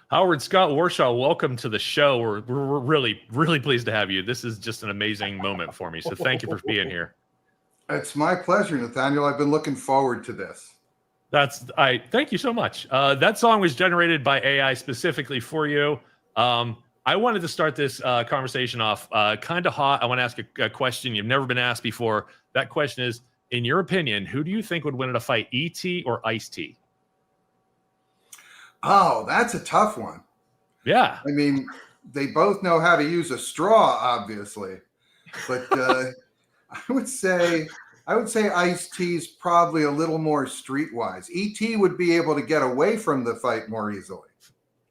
Howard Scott Warshaw, welcome to the show. We're really, really pleased to have you. This is just an amazing moment for me. So thank you for being here. It's my pleasure, Nathaniel. I've been looking forward to this. Thank you so much. That song was generated by AI specifically for you. I wanted to start this conversation off kind of hot. I want to ask a question you've never been asked before. That question is, in your opinion, who do you think would win in a fight, E.T. or Ice-T? Oh, that's a tough one. Yeah. I mean, they both know how to use a straw, obviously. But I would say Ice-T's probably a little more streetwise. E.T. would be able to get away from the fight more easily.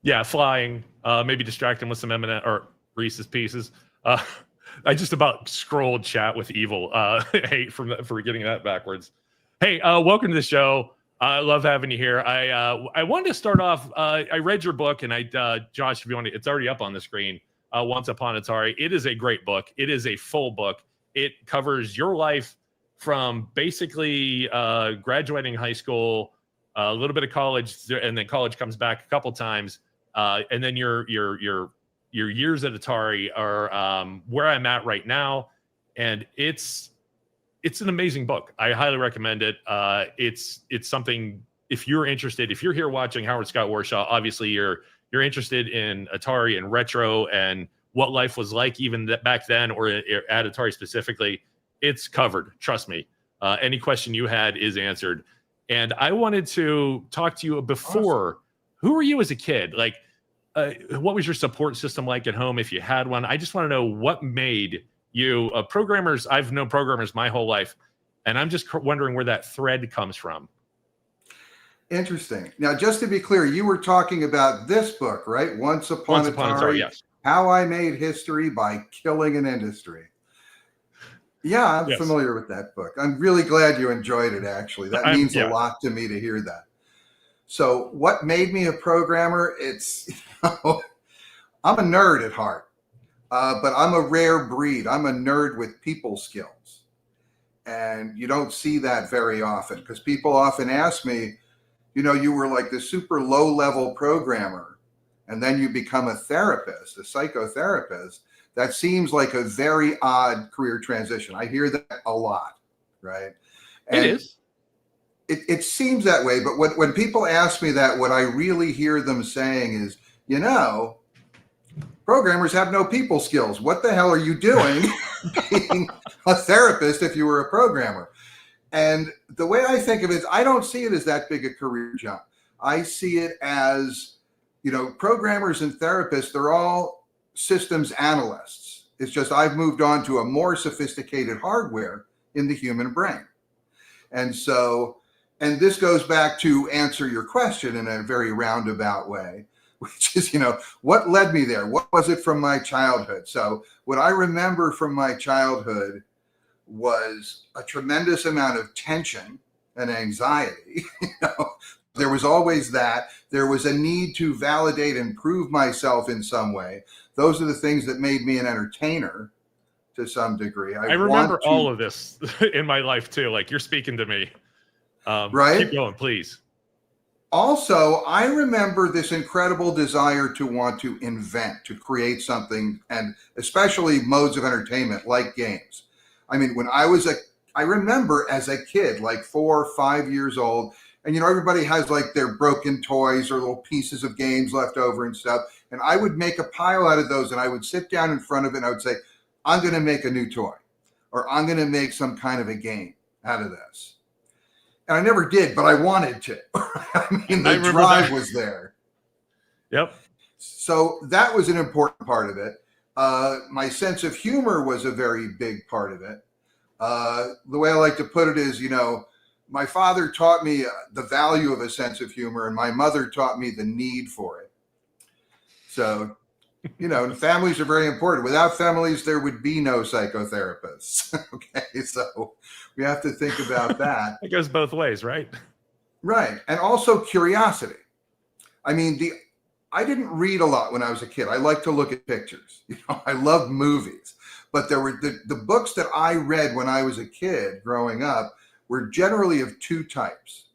Yeah, flying, maybe distract him with some M&M or Reese's Pieces. I just about scrolled chat with evil hate for getting that backwards. Hey, welcome to the show. I love having you here. I wanted to start off. I read your book, and Josh, if you want to, it's already up on the screen. Once Upon Atari. It is a great book. It is a full book. It covers your life from basically graduating high school, a little bit of college, and then college comes back a couple times, and then your years at Atari are where I'm at right now, and it's an amazing book. I highly recommend it. It's something, if you're interested, if you're here watching Howard Scott Warshaw, obviously you're interested in Atari and retro and what life was like even back then, or at Atari specifically, it's covered. Trust me. Any question you had is answered. And I wanted to talk to you before. Awesome. Who were you as a kid? Like, what was your support system like at home if you had one? I just want to know what made you programmers. I've known programmers my whole life, and I'm just wondering where that thread comes from. Interesting. Now, just to be clear, you were talking about this book, right? Once Upon Atari, yes. How I Made History by Killing an Industry. Yeah, I'm familiar with that book. I'm really glad you enjoyed it, actually. That means a lot to me to hear that. So what made me a programmer? It's, I'm a nerd at heart, but I'm a rare breed. I'm a nerd with people skills. And you don't see that very often because people often ask me, you were like the super low-level programmer, and then you become a therapist, a psychotherapist. That seems like a very odd career transition. I hear that a lot, right? And it is. It seems that way, but when people ask me that, what I really hear them saying is, programmers have no people skills. What the hell are you doing being a therapist if you were a programmer? And the way I think of it is I don't see it as that big a career jump. I see it as, programmers and therapists, they're all systems analysts. It's just I've moved on to a more sophisticated hardware in the human brain. And this goes back to answer your question in a very roundabout way, which is, what led me there? What was it from my childhood? So what I remember from my childhood was a tremendous amount of tension and anxiety. There was always that. There was a need to validate and prove myself in some way. Those are the things that made me an entertainer to some degree. I remember all of this in my life too. Like, you're speaking to me. Right? Keep going, please. Also, I remember this incredible desire to want to invent, to create something, and especially modes of entertainment like games. I mean, I remember as a kid, like 4 or 5 years old, and everybody has like their broken toys or little pieces of games left over and stuff. And I would make a pile out of those, and I would sit down in front of it and I would say, I'm going to make a new toy, or I'm going to make some kind of a game out of this. And I never did, but I wanted to. I mean, the drive was there. Yep. So that was an important part of it. My sense of humor was a very big part of it. The way I like to put it is, my father taught me the value of a sense of humor, and my mother taught me the need for it. So, families are very important. Without families, there would be no psychotherapists. Okay, so we have to think about that. It goes both ways, right? Right. And also curiosity. I mean, I didn't read a lot when I was a kid. I like to look at pictures. I love movies. But there were the books that I read when I was a kid growing up were generally of two types.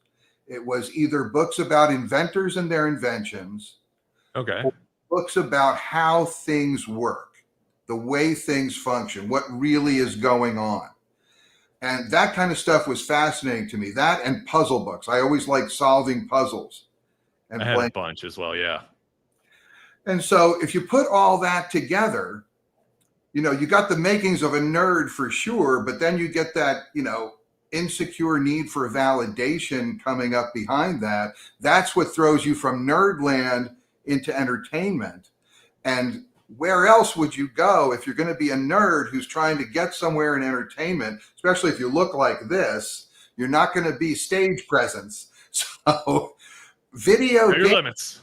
It was either books about inventors and their inventions, Okay. Books about how things work, the way things function, what really is going on. And that kind of stuff was fascinating to me. That and puzzle books. I always liked solving puzzles and I had a playing. bunch as well. Yeah. And so if you put all that together, you got the makings of a nerd for sure, but then you get that, insecure need for validation coming up behind that. That's what throws you from nerdland into entertainment. And where else would you go if you're going to be a nerd who's trying to get somewhere in entertainment, especially if you look like this? You're not going to be stage presence. So video games, Limits.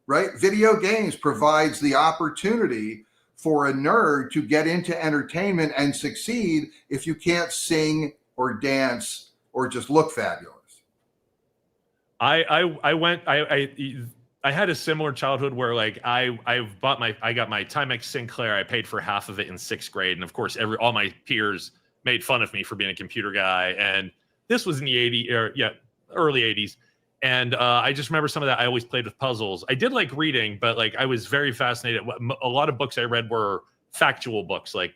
right? Video games provides the opportunity for a nerd to get into entertainment and succeed if you can't sing or dance or just look fabulous. I had a similar childhood where like I got my Timex Sinclair. I paid for half of it in 6th grade, and of course all my peers made fun of me for being a computer guy. And this was in the early 80s. And I just remember some of that. I always played with puzzles. I did like reading, but like I was very fascinated. A lot of books I read were factual books. Like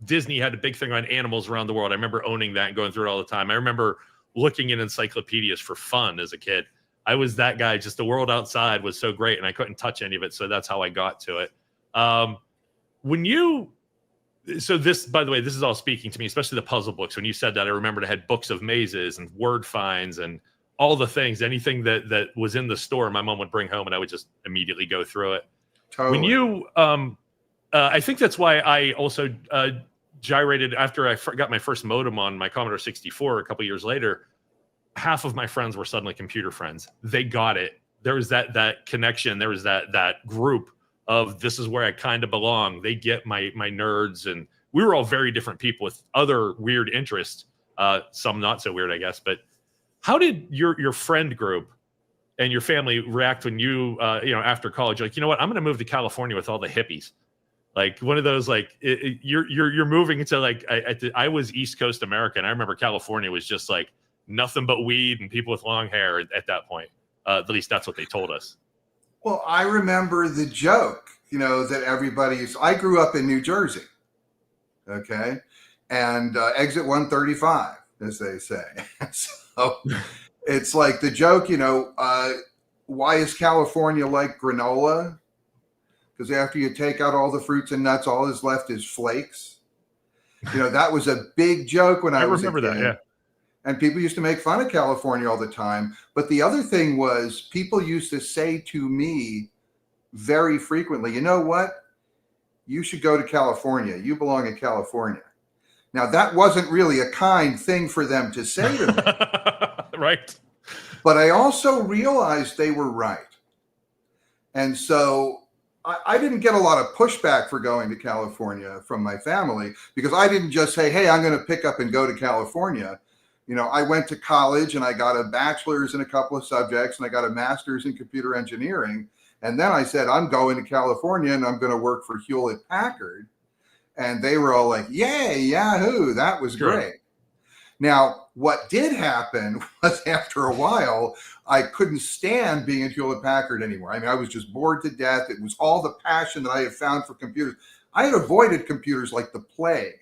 Disney had a big thing on animals around the world. I remember owning that and going through it all the time. I remember looking in encyclopedias for fun as a kid. I was that guy. Just the world outside was so great, and I couldn't touch any of it. So that's how I got to it. So this, by the way, this is all speaking to me, especially the puzzle books. When you said that, I remembered I had books of mazes and word finds and all the things, anything that was in the store, my mom would bring home, and I would just immediately go through it. Totally. When you, I think that's why I also gyrated after I got my first modem on my Commodore 64 a couple years later. Half of my friends were suddenly computer friends. They got it. There was that connection. There was that group of this is where I kind of belong. They get my nerds, and we were all very different people with other weird interests. Some not so weird, I guess, but. How did your friend group and your family react when you after college, like, you know what, I'm going to move to California with all the hippies? Like one of those, like you're moving into like, I was East Coast American. I remember California was just like nothing but weed and people with long hair at that point. At least that's what they told us. Well, I remember the joke, that I grew up in New Jersey. Okay. And exit 135, as they say. So it's like the joke, why is California like granola? Because after you take out all the fruits and nuts, all that's left is flakes. That was a big joke when I was remember a kid. That, yeah. And people used to make fun of California all the time. But the other thing was people used to say to me very frequently, you know what? You should go to California. You belong in California. Now, that wasn't really a kind thing for them to say to me. Right. But I also realized they were right. And so I didn't get a lot of pushback for going to California from my family, because I didn't just say, hey, I'm going to pick up and go to California. I went to college and I got a bachelor's in a couple of subjects and I got a master's in computer engineering. And then I said, I'm going to California and I'm going to work for Hewlett Packard. And they were all like, yay, yahoo, that was great. Now, what did happen was after a while, I couldn't stand being at Hewlett Packard anymore. I mean, I was just bored to death. It was all the passion that I had found for computers. I had avoided computers like the plague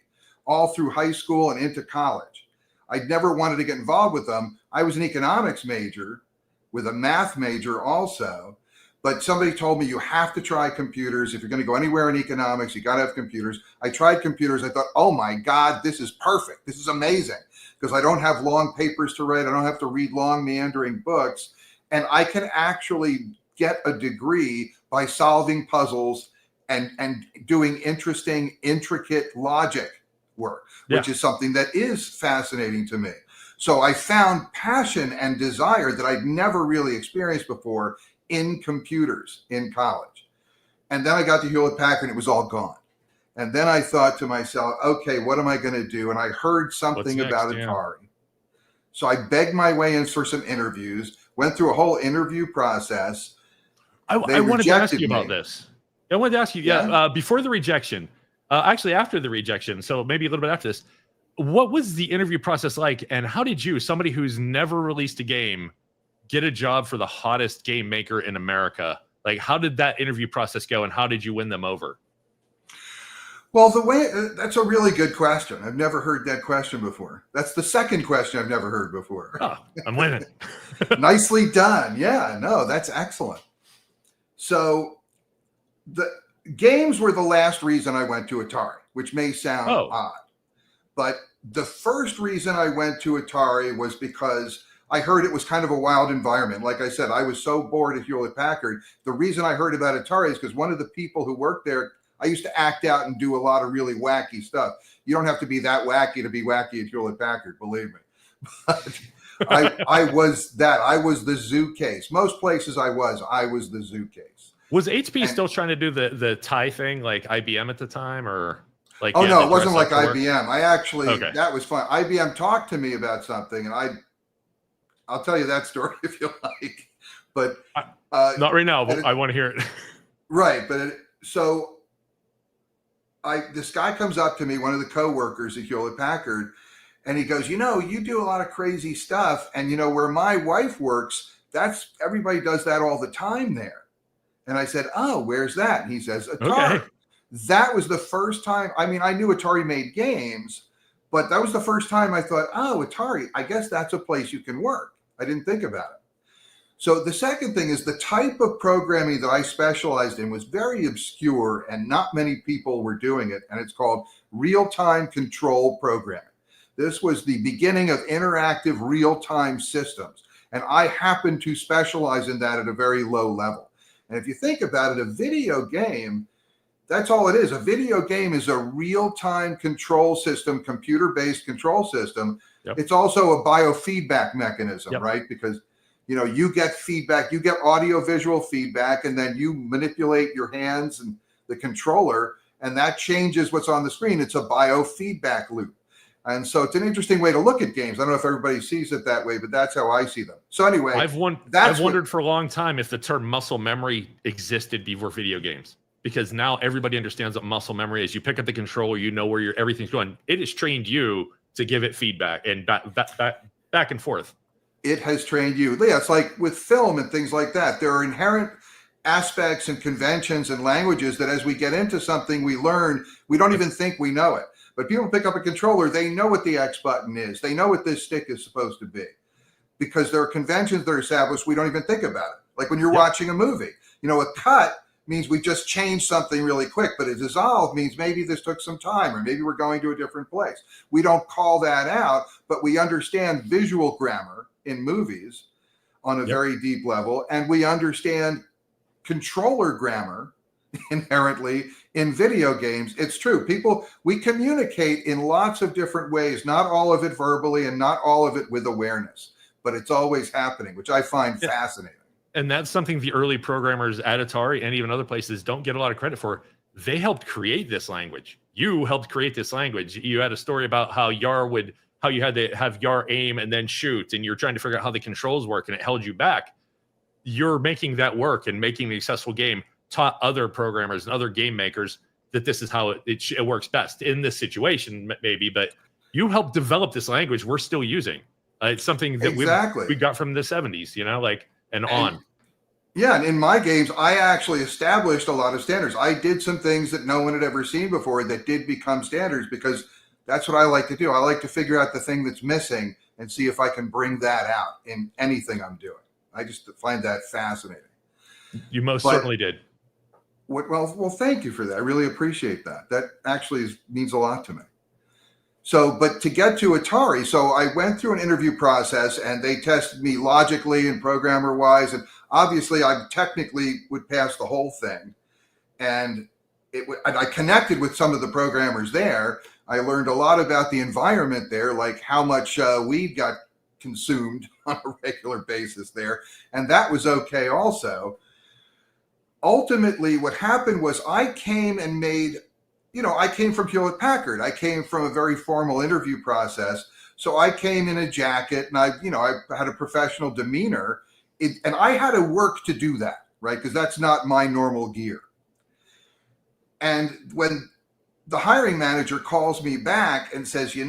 all through high school and into college. I'd never wanted to get involved with them. I was an economics major with a math major also. But somebody told me you have to try computers. If you're going to go anywhere in economics, you got to have computers. I tried computers. I thought, oh my God, this is perfect. This is amazing, because I don't have long papers to write. I don't have to read long meandering books. And I can actually get a degree by solving puzzles and doing interesting, intricate logic work, which is something that is fascinating to me. So I found passion and desire that I'd never really experienced before in computers in college. And then I got to Hewlett Packard and it was all gone. And then I thought to myself, okay, what am I going to do? And I heard something about Atari. So I begged my way in for some interviews, went through a whole interview process. I wanted to ask you about this. I wanted to ask you, before the rejection, actually after the rejection, so maybe a little bit after this, what was the interview process like? And how did you, somebody who's never released a game, get a job for the hottest game maker in America? Like, how did that interview process go, and how did you win them over? Well, that's a really good question. I've never heard that question before. That's the second question I've never heard before. Oh, I'm winning. Nicely done. Yeah, no, that's excellent. So the games were the last reason I went to Atari, which may sound odd. But the first reason I went to Atari was because I heard it was kind of a wild environment. Like I said, I was so bored at Hewlett Packard. The reason I heard about Atari is because one of the people who worked there, I used to act out and do a lot of really wacky stuff. You don't have to be that wacky to be wacky at Hewlett Packard, believe me. But I was that. I was the zoo case. Most places I was the zoo case. Was HP still trying to do the tie thing like IBM at the time, or like? Oh no, it wasn't like IBM. I actually that was fun. IBM talked to me about something, and I'll tell you that story if you like. But not right now. But I want to hear it. Right, but this guy comes up to me, one of the coworkers at Hewlett Packard, and he goes, you do a lot of crazy stuff, and where my wife works, that's everybody does that all the time there. And I said, oh, where's that? And he says, Atari. Okay. That was the first time. I mean, I knew Atari made games, but that was the first time I thought, oh, Atari, I guess that's a place you can work. I didn't think about it. So the second thing is the type of programming that I specialized in was very obscure and not many people were doing it. And it's called real-time control programming. This was the beginning of interactive real-time systems. And I happened to specialize in that at a very low level. And if you think about it, a video game, that's all it is. A video game is a real-time control system, computer-based control system. Yep. It's also a biofeedback mechanism, right? Because you get feedback, you get audio-visual feedback, and then you manipulate your hands and the controller, and that changes what's on the screen. It's a biofeedback loop. And so it's an interesting way to look at games. I don't know if everybody sees it that way, but that's how I see them. So anyway, I've wondered for a long time if the term muscle memory existed before video games, because now everybody understands what muscle memory is. You pick up the controller, you know where everything's going. It has trained you to give it feedback and back and forth. It has trained you. Yeah, it's like with film and things like that. There are inherent aspects and conventions and languages that as we get into something, we learn, we don't even think we know it. But people pick up a controller, they know what the X button is. They know what this stick is supposed to be. Because there are conventions that are established, we don't even think about it. Like when you're watching a movie. A cut means we just changed something really quick, but a dissolve means maybe this took some time, or maybe we're going to a different place. We don't call that out, but we understand visual grammar in movies on a very deep level, and we understand controller grammar inherently in video games. It's true. We communicate in lots of different ways, not all of it verbally and not all of it with awareness, but it's always happening, which I find fascinating. And that's something the early programmers at Atari and even other places don't get a lot of credit for. They helped create this language. You helped create this language. You had a story about how you had to have Yar aim and then shoot, and you're trying to figure out how the controls work, and it held you back. You're making that work and making the accessible game taught other programmers and other game makers that this is how it works best in this situation, maybe. But you helped develop this language we're still using. It's something that we got from the 70s, and on. Yeah, and in my games, I actually established a lot of standards. I did some things that no one had ever seen before that did become standards, because that's what I like to do. I like to figure out the thing that's missing and see if I can bring that out in anything I'm doing. I just find that fascinating. You certainly did. Well, thank you for that. I really appreciate that. That actually means a lot to me. But to get to Atari, so I went through an interview process, and they tested me logically and programmer-wise, and obviously I technically would pass the whole thing. And I connected with some of the programmers there. I learned a lot about the environment there, like how much weed got consumed on a regular basis there, and that was okay also. Ultimately, what happened was I came and made, I came from Hewlett Packard. I came from a very formal interview process. So I came in a jacket, and I had a professional demeanor, and I had to work to do that, right? Because that's not my normal gear. And when the hiring manager calls me back and says, he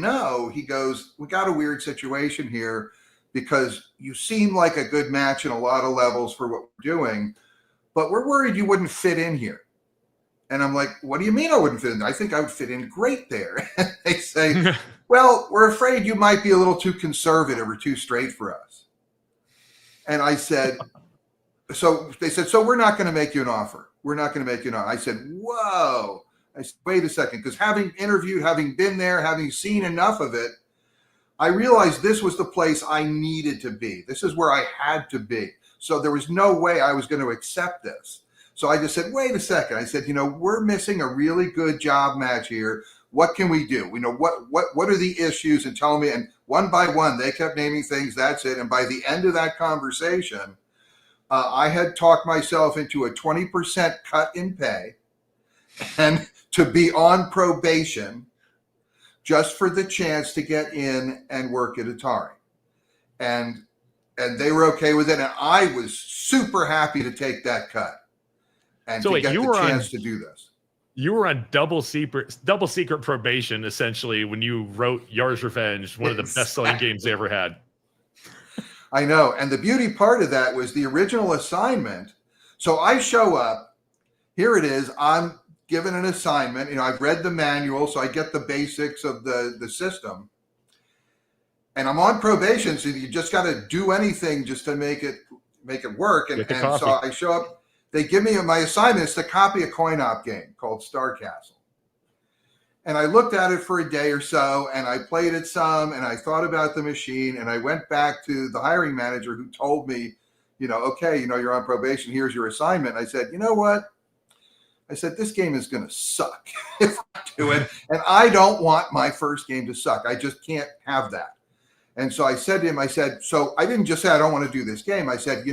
goes, we got a weird situation here. because you seem like a good match in a lot of levels for what we're doing, but we're worried you wouldn't fit in here. And I'm like, what do you mean I wouldn't fit in? I think I would fit in great there. And they say, well, we're afraid you might be a little too conservative or too straight for us. And I said, so they said, so we're not going to make you an offer. We're not going to make you an offer. I said, whoa. I said, wait a second, because having interviewed, having been there, having seen enough of it, I realized this was the place I needed to be. This is where I had to be. So there was no way I was going to accept this. So I just said, wait a second. I said, we're missing a really good job match here. What can we do? What are the issues? And tell me. And one by one, they kept naming things. That's it. And by the end of that conversation, I had talked myself into a 20% cut in pay and to be on probation just for the chance to get in and work at Atari. And they were okay with it. And I was super happy to take that cut and to get the chance to do this. You were on double secret probation, essentially, when you wrote Yar's Revenge, one of the best-selling games they ever had. I know. And the beauty part of that was the original assignment. So I show up. Here it is. I'm given an assignment. I've read the manual, so I get the basics of the system. And I'm on probation, so you just got to do anything just to make it work. And so I show up. They give me my assignment is to copy a coin-op game called Star Castle. And I looked at it for a day or so, and I played it some, and I thought about the machine, and I went back to the hiring manager who told me, okay, you're on probation. Here's your assignment. I said, you know what? I said, this game is going to suck if I do it. And I don't want my first game to suck. I just can't have that. And so I said to him, so I didn't just say, I don't want to do this game. I said,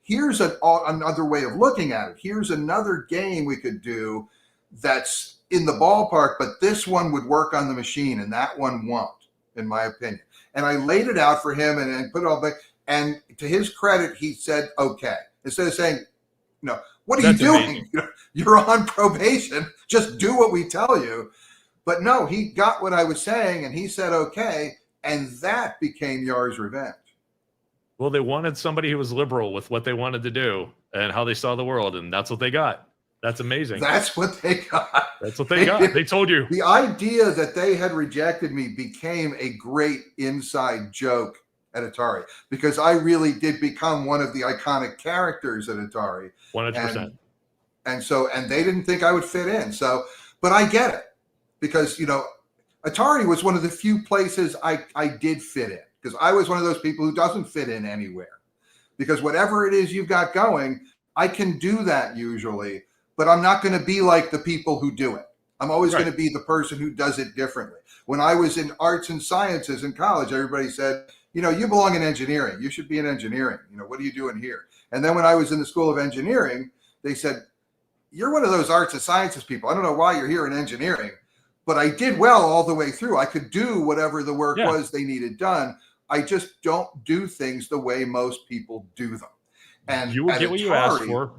here's another way of looking at it. Here's another game we could do that's in the ballpark, but this one would work on the machine and that one won't, in my opinion. And I laid it out for him and put it all back. And to his credit, he said, okay. Instead of saying, what are you doing? You're on probation. Just do what we tell you. But no, he got what I was saying and he said, okay. And that became Yar's Revenge. Well, they wanted somebody who was liberal with what they wanted to do and how they saw the world. And that's what they got. That's amazing. That's what they got. That's what they got. They told you. The idea that they had rejected me became a great inside joke at Atari because I really did become one of the iconic characters at Atari. 100%. And they didn't think I would fit in. So, but I get it because, Atari was one of the few places I did fit in because I was one of those people who doesn't fit in anywhere because whatever it is you've got going, I can do that usually. But I'm not going to be like the people who do it. I'm always going to be the person who does it differently. When I was in arts and sciences in college, everybody said, you belong in engineering. You should be in engineering. What are you doing here? And then when I was in the School of Engineering, they said, you're one of those arts and sciences people. I don't know why you're here in engineering, but I did well all the way through. I could do whatever the work was they needed done. I just don't do things the way most people do them. And you will get what you asked for.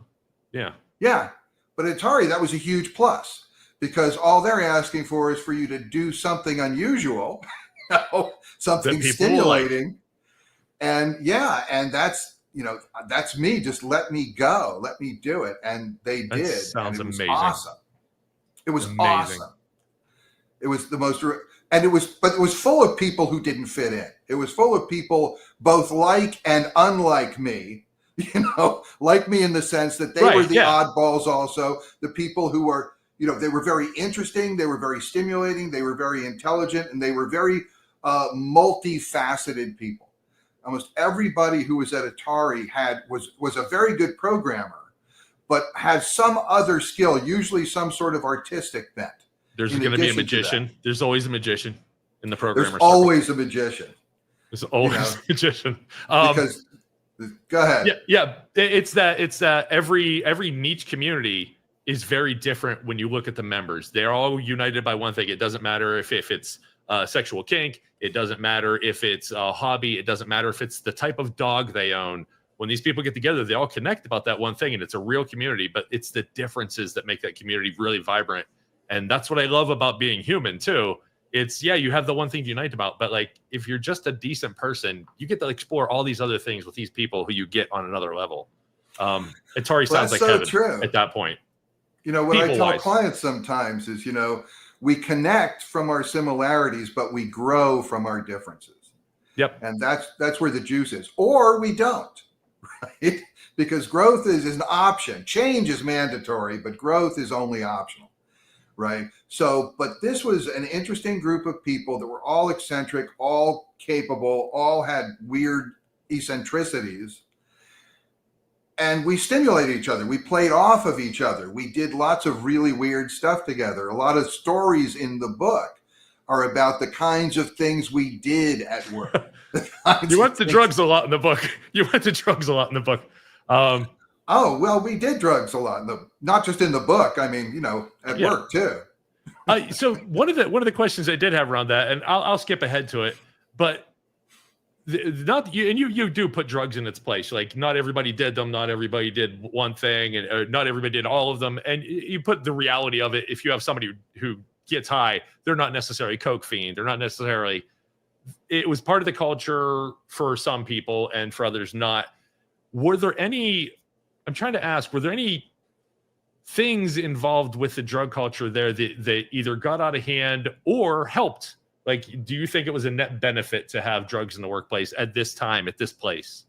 Yeah. Yeah. But at Atari, that was a huge plus because all they're asking for is for you to do something unusual, something stimulating. And that's me. Just let me go. Let me do it. And they did. Sounds amazing. Awesome. It was awesome. It was the most, but it was full of people who didn't fit in. It was full of people both like and unlike me. Like me in the sense that they were the oddballs also, the people who were, they were very interesting, they were very stimulating, they were very intelligent, and they were very multifaceted people. Almost everybody who was at Atari was a very good programmer, but had some other skill, usually some sort of artistic bent. There's going to be a magician. There's always a magician in the program. There's always a magician. There's always a magician. Because go ahead. Yeah. It's that every niche community is very different when you look at the members. They're all united by one thing. It doesn't matter if it's sexual kink. It doesn't matter if it's a hobby. It doesn't matter if it's the type of dog they own. When these people get together, they all connect about that one thing, and it's a real community. But it's the differences that make that community really vibrant. And that's what I love about being human too. it's, yeah, you have the one thing to unite about, but like if you're just a decent person, you get to explore all these other things with these people who you get on another level. Atari sounds like so heaven true. at that point. What I tell People-wise. clients sometimes is, we connect from our similarities, but we grow from our differences. Yep. And that's where the juice is. Or we don't, right? Because growth is an option. Change is mandatory, but growth is only optional, right? So, but this was an interesting group of people that were all eccentric, all capable, all had weird eccentricities. And we stimulated each other. We played off of each other. We did lots of really weird stuff together. A lot of stories in the book are about the kinds of things we did at work. You went to drugs a lot in the book. Oh, well, we did drugs a lot, not just in the book. I mean, at work too. So one of the questions I did have around that, and I'll skip ahead to it, but you do put drugs in its place. Like not everybody did them, not everybody did one thing, and not everybody did all of them. And you put the reality of it. If you have somebody who gets high, they're not necessarily coke fiend. They're not necessarily. It was part of the culture for some people, and for others not. Were there any? I'm trying to ask. Were there any things involved with the drug culture there that either got out of hand or helped? Like, do you think it was a net benefit to have drugs in the workplace at this time, at this place?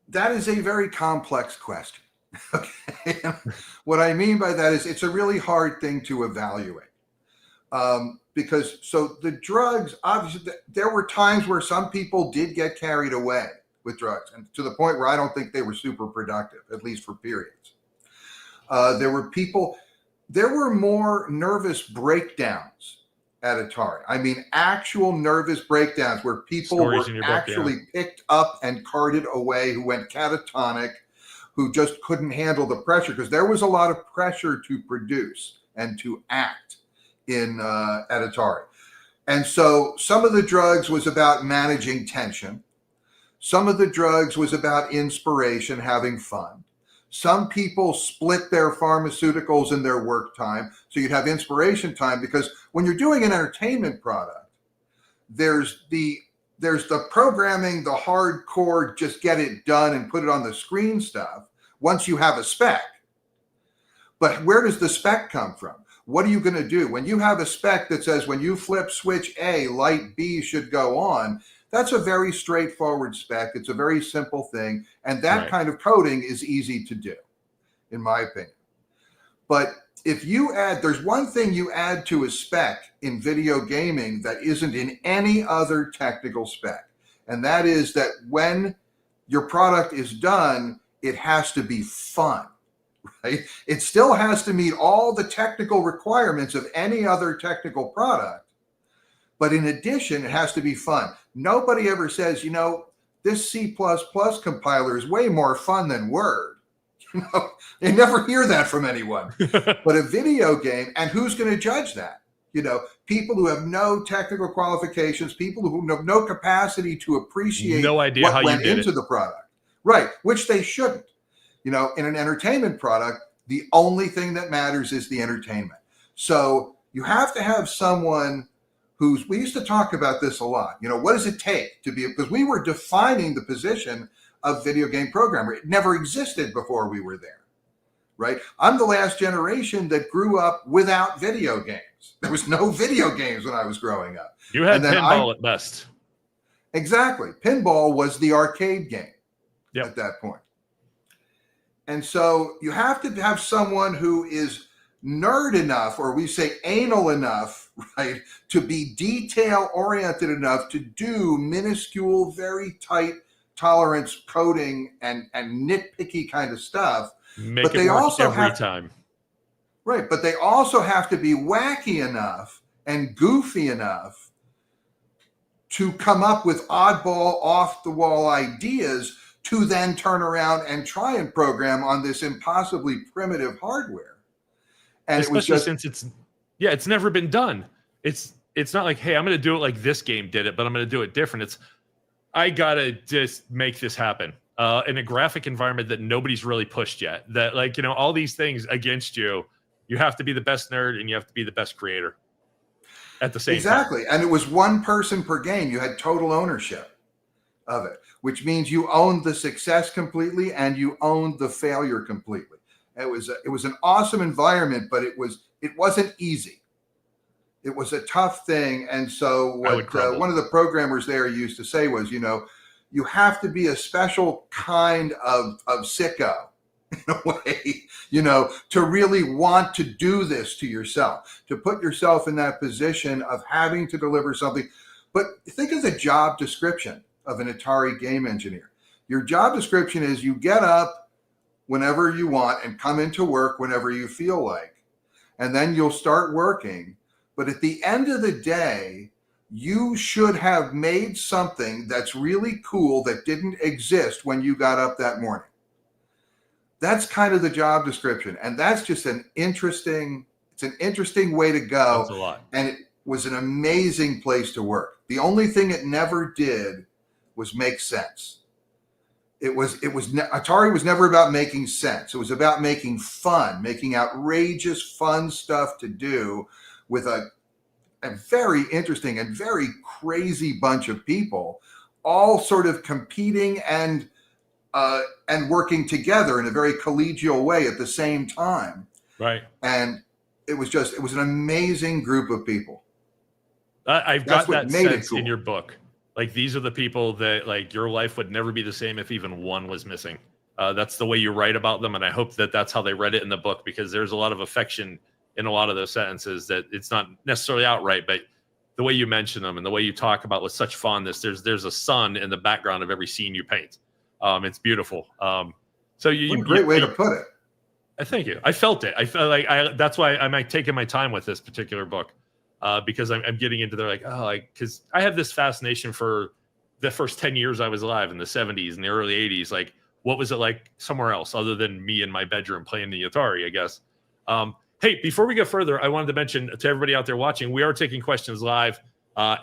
That is a very complex question. Okay. What I mean by that is it's a really hard thing to evaluate. Because so the drugs, obviously, there were times where some people did get carried away with drugs, and to the point where I don't think they were super productive, at least for periods. There were more nervous breakdowns at Atari. I mean, actual nervous breakdowns where people were actually picked up and carted away, who went catatonic, who just couldn't handle the pressure, because there was a lot of pressure to produce and to act at Atari. And so some of the drugs was about managing tension. Some of the drugs was about inspiration, having fun. Some people split their pharmaceuticals and their work time. So you'd have inspiration time, because when you're doing an entertainment product, there's the programming, the hardcore, just get it done and put it on the screen stuff once you have a spec. But where does the spec come from? What are you going to do? When you have a spec that says when you flip switch A, light B should go on, that's a very straightforward spec. It's a very simple thing. And that kind of coding is easy to do, in my opinion. But if you there's one thing you add to a spec in video gaming that isn't in any other technical spec. And that is that when your product is done, it has to be fun, right? It still has to meet all the technical requirements of any other technical product. But in addition, it has to be fun. Nobody ever says, this C++ compiler is way more fun than Word. You never hear that from anyone. But a video game, and who's going to judge that? People who have no technical qualifications, people who have no capacity to appreciate no idea what how went you did into it. The product. Right, which they shouldn't. In an entertainment product, the only thing that matters is the entertainment. So you have to have someone we used to talk about this a lot. What does it take to be, because we were defining the position of video game programmer. It never existed before we were there, right? I'm the last generation that grew up without video games. There was no video games when I was growing up. You had pinball at best. Exactly. Pinball was the arcade game at that point. And so you have to have someone who is nerd enough, or we say anal enough, right, to be detail oriented enough to do minuscule, very tight tolerance coding and nitpicky kind of stuff. But they also every time. Right. But they also have to be wacky enough and goofy enough to come up with oddball, off the wall ideas to then turn around and try and program on this impossibly primitive hardware. And especially since it's never been done. It's not like, hey, I'm going to do it like this game did it, but I'm going to do it different. I got to just make this happen in a graphic environment that nobody's really pushed yet. That all these things against you, you have to be the best nerd and you have to be the best creator. at the same time. Exactly. And it was one person per game. You had total ownership of it, which means you owned the success completely and you owned the failure completely. It was an awesome environment, but it wasn't easy. It was a tough thing. And so what one of the programmers there used to say was, you have to be a special kind of sicko in a way, to really want to do this to yourself, to put yourself in that position of having to deliver something. But think of the job description of an Atari game engineer. Your job description is you get up whenever you want and come into work whenever you feel like, and then you'll start working. But at the end of the day, you should have made something that's really cool that didn't exist when you got up that morning. That's kind of the job description. And that's just it's an interesting way to go. That's a lot. And it was an amazing place to work. The only thing it never did was make sense. Atari was never about making sense. It was about making fun, making outrageous fun stuff to do with a very interesting and very crazy bunch of people, all sort of competing and working together in a very collegial way at the same time. Right. And it was an amazing group of people. I've got that sense in your book. Like, these are the people that, like, your life would never be the same if even one was missing. That's the way you write about them. And I hope that that's how they read it in the book, because there's a lot of affection in a lot of those sentences that it's not necessarily outright, but the way you mention them and the way you talk about with such fondness, there's a sun in the background of every scene you paint. It's beautiful. So what a great way to put it. Thank you. I felt it. I felt like that's why I'm taking my time with this particular book, because I'm getting into because I have this fascination for the first 10 years I was alive in the 70s and the early 80s. Like, what was it like somewhere else other than me in my bedroom playing the Atari, I guess. Hey, before we go further, I wanted to mention to everybody out there watching, we are taking questions live.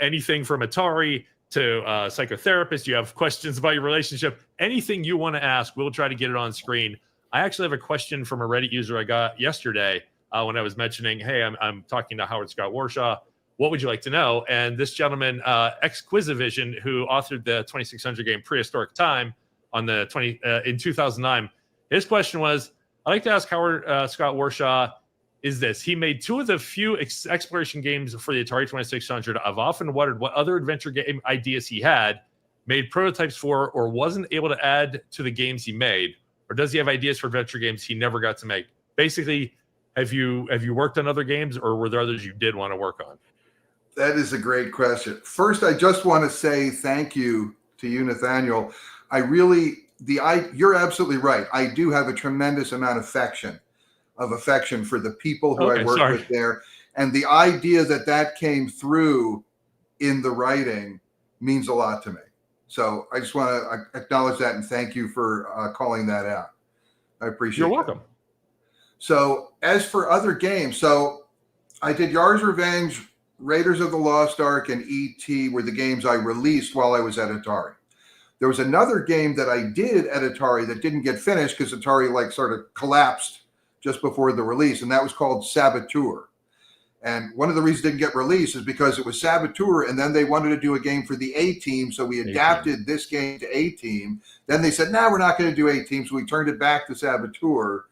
Anything from Atari to psychotherapist, you have questions about your relationship, anything you want to ask, we'll try to get it on screen. I actually have a question from a Reddit user I got yesterday when I was mentioning, hey, I'm talking to Howard Scott Warshaw. What would you like to know? And this gentleman, Exquisivision, who authored the 2600 game Prehistoric Time on in 2009, his question was, I'd like to ask Howard Scott Warshaw, is this: he made two of the few exploration games for the Atari 2600. I've often wondered what other adventure game ideas he had, made prototypes for, or wasn't able to add to the games he made, or does he have ideas for adventure games he never got to make? Basically, have you worked on other games, or were there others you did want to work on? That is a great question. First, I just want to say thank you to you, Nathaniel. You're absolutely right. I do have a tremendous amount of affection for the people who I work with there. And the idea that came through in the writing means a lot to me. So I just want to acknowledge that and thank you for calling that out. I appreciate it. You're welcome. So as for other games, so I did Yar's Revenge, Raiders of the Lost Ark, and E.T. were the games I released while I was at Atari. There was another game that I did at Atari that didn't get finished because Atari sort of collapsed just before the release, and that was called Saboteur. And one of the reasons it didn't get released is because it was Saboteur, and then they wanted to do a game for the A-Team, so we adapted this game to A-Team. Then they said, no, we're not going to do A-Team, so we turned it back to Saboteur.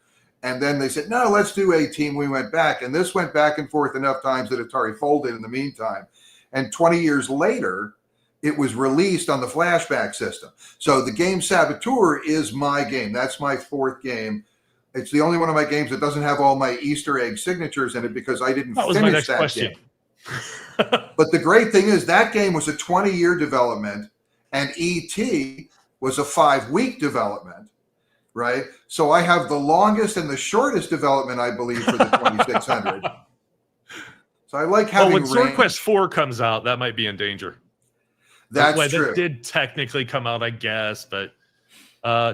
And then they said, no, let's do A-Team. We went back, and this went back and forth enough times that Atari folded in the meantime. And 20 years later, it was released on the flashback system. So the game Saboteur is my game. That's my fourth game. It's the only one of my games that doesn't have all my Easter egg signatures in it because I didn't finish that game. But the great thing is that game was a 20-year development, and E.T. was a 5-week development, right? So I have the longest and the shortest development, I believe, for the 2600. So I like having. When Sword Quest 4 comes out, that might be in danger. That's true. That did technically come out, I guess, but.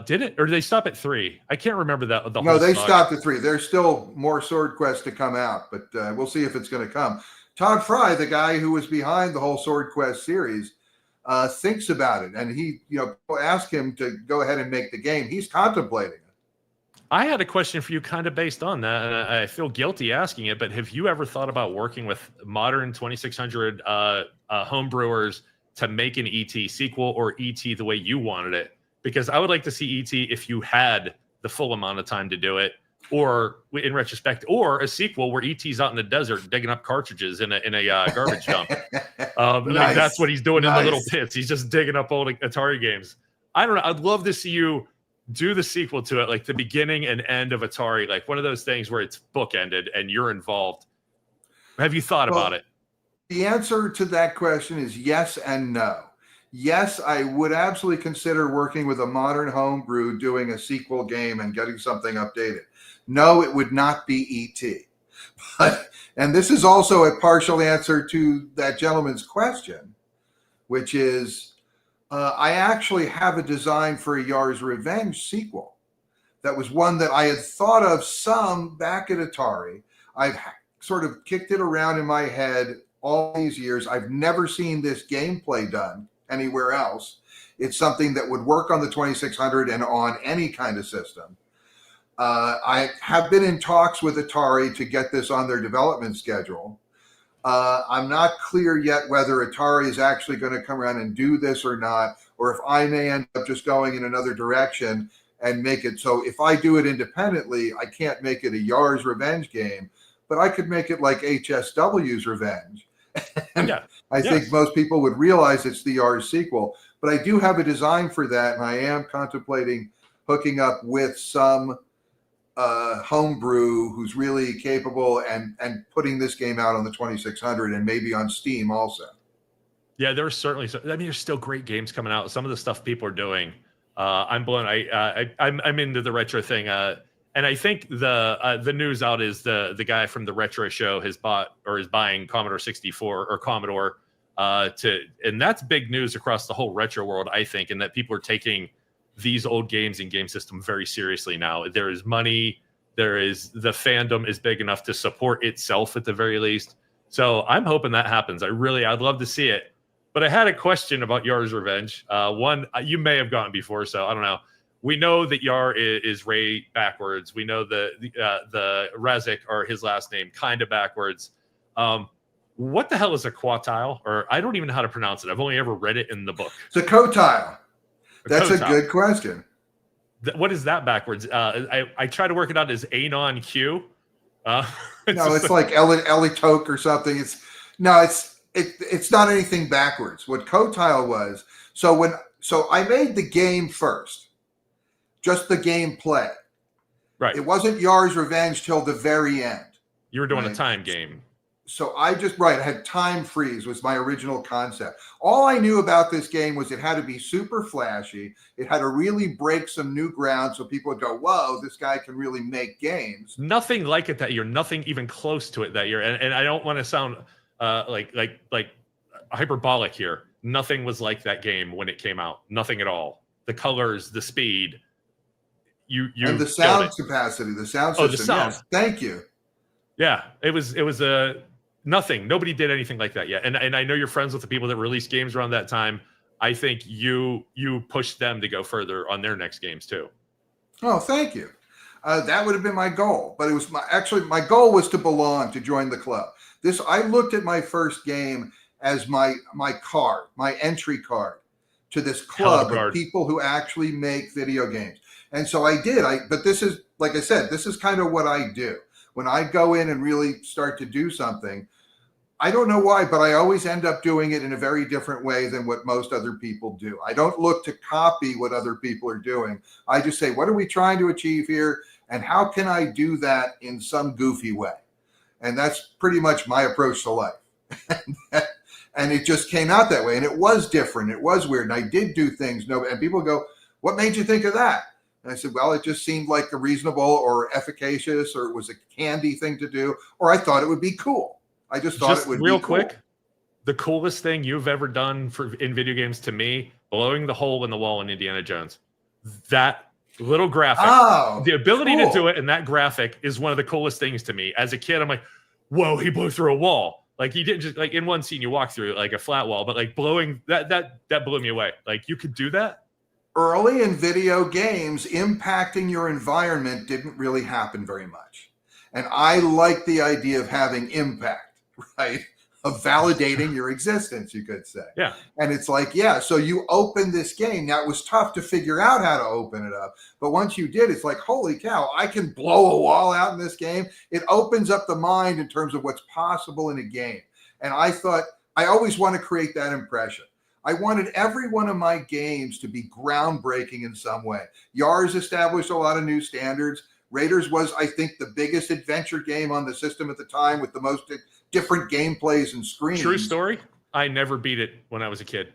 Did it, or did they stop at 3? I can't remember that. No, they stopped at 3. There's still more Sword Quest to come out, but we'll see if it's going to come. Todd Fry, the guy who was behind the whole Sword Quest series, thinks about it, and he, asked him to go ahead and make the game. He's contemplating it. I had a question for you kind of based on that, and I feel guilty asking it, but have you ever thought about working with modern 2600 homebrewers to make an ET sequel or ET the way you wanted it? Because I would like to see ET if you had the full amount of time to do it, or in retrospect, or a sequel where ET's out in the desert digging up cartridges in a garbage dump. Like that's what he's doing in the little pits. He's just digging up old Atari games. I don't know. I'd love to see you do the sequel to it, like the beginning and end of Atari, like one of those things where it's bookended and you're involved. Have you thought about it? The answer to that question is yes and no. Yes, I would absolutely consider working with a modern homebrew doing a sequel game and getting something updated. No, it would not be E.T. But, and this is also a partial answer to that gentleman's question, which is I actually have a design for a Yar's Revenge sequel. That was one that I had thought of some back at Atari. I've sort of kicked it around in my head all these years. I've never seen this gameplay done anywhere else. It's something that would work on the 2600 and on any kind of system. I have been in talks with Atari to get this on their development schedule. I'm not clear yet whether Atari is actually going to come around and do this or not, or if I may end up just going in another direction and make it so if I do it independently, I can't make it a Yar's Revenge game, but I could make it like HSW's Revenge. And I think most people would realize it's the Yar's sequel, but I do have a design for that, and I am contemplating hooking up with some homebrew who's really capable and putting this game out on the 2600 and maybe on Steam also. Yeah, there's certainly. I mean, there's still great games coming out. Some of the stuff people are doing, I'm blown. I'm into the retro thing, and I think the news out is the guy from the retro show has bought or is buying Commodore 64 or Commodore and that's big news across the whole retro world, I think, and that people are taking these old games and game system very seriously now. There is money. The fandom is big enough to support itself at the very least. So I'm hoping that happens. I'd love to see it. But I had a question about Yar's Revenge. One you may have gotten before, so I don't know. We know that Yar is Ray backwards. We know the Razik or his last name kind of backwards. What the hell is a quatile? Or I don't even know how to pronounce it. I've only ever read it in the book. It's a cotile. That's a good question. What is that backwards? I try to work it out as Anon Q. No, it's like Ellie Toke or something. It's not anything backwards. What cotile was, so I made the game first, just the gameplay. Right. It wasn't Yar's Revenge till the very end. You were doing a time game. So I had time freeze was my original concept. All I knew about this game was it had to be super flashy. It had to really break some new ground so people would go, whoa, this guy can really make games. Nothing like it that year. Nothing even close to it that year. And I don't want to sound like hyperbolic here. Nothing was like that game when it came out. Nothing at all. The colors, the speed. And the sound capacity, the sound system. Oh, the sound. Yes, thank you. Yeah, it was nothing. Nobody did anything like that yet. And I know you're friends with the people that released games around that time. I think you pushed them to go further on their next games too. Oh, thank you. That would have been my goal, but it was my goal was to belong, to join the club. I looked at my first game as my card, my entry card to this club of people who actually make video games. And so I did. But this is, like I said, this is kind of what I do. When I go in and really start to do something, I don't know why, but I always end up doing it in a very different way than what most other people do. I don't look to copy what other people are doing. I just say, what are we trying to achieve here? And how can I do that in some goofy way? And that's pretty much my approach to life. And it just came out that way. And it was different. It was weird. And I did do things. And people go, what made you think of that? And I said, well, it just seemed like a reasonable or efficacious, or it was a candy thing to do, or I thought it would be cool. I just thought it would be cool. Real quick, the coolest thing you've ever done in video games to me, blowing the hole in the wall in Indiana Jones. That little graphic, the ability to do it in that graphic is one of the coolest things to me. As a kid, I'm like, whoa, he blew through a wall. Like he didn't just like in one scene you walk through like a flat wall, but like blowing that blew me away. Like you could do that. early in video games, impacting your environment didn't really happen very much. And I like the idea of having impact, right? Of validating your existence, you could say. Yeah. And it's like, yeah, so you open this game. Now, it was tough to figure out how to open it up. But once you did, it's like, holy cow, I can blow a wall out in this game. It opens up the mind in terms of what's possible in a game. And I thought, I always want to create that impression. I wanted every one of my games to be groundbreaking in some way. Yars established a lot of new standards. Raiders was, I think, the biggest adventure game on the system at the time with the most different gameplays and screens. True story. I never beat it when I was a kid.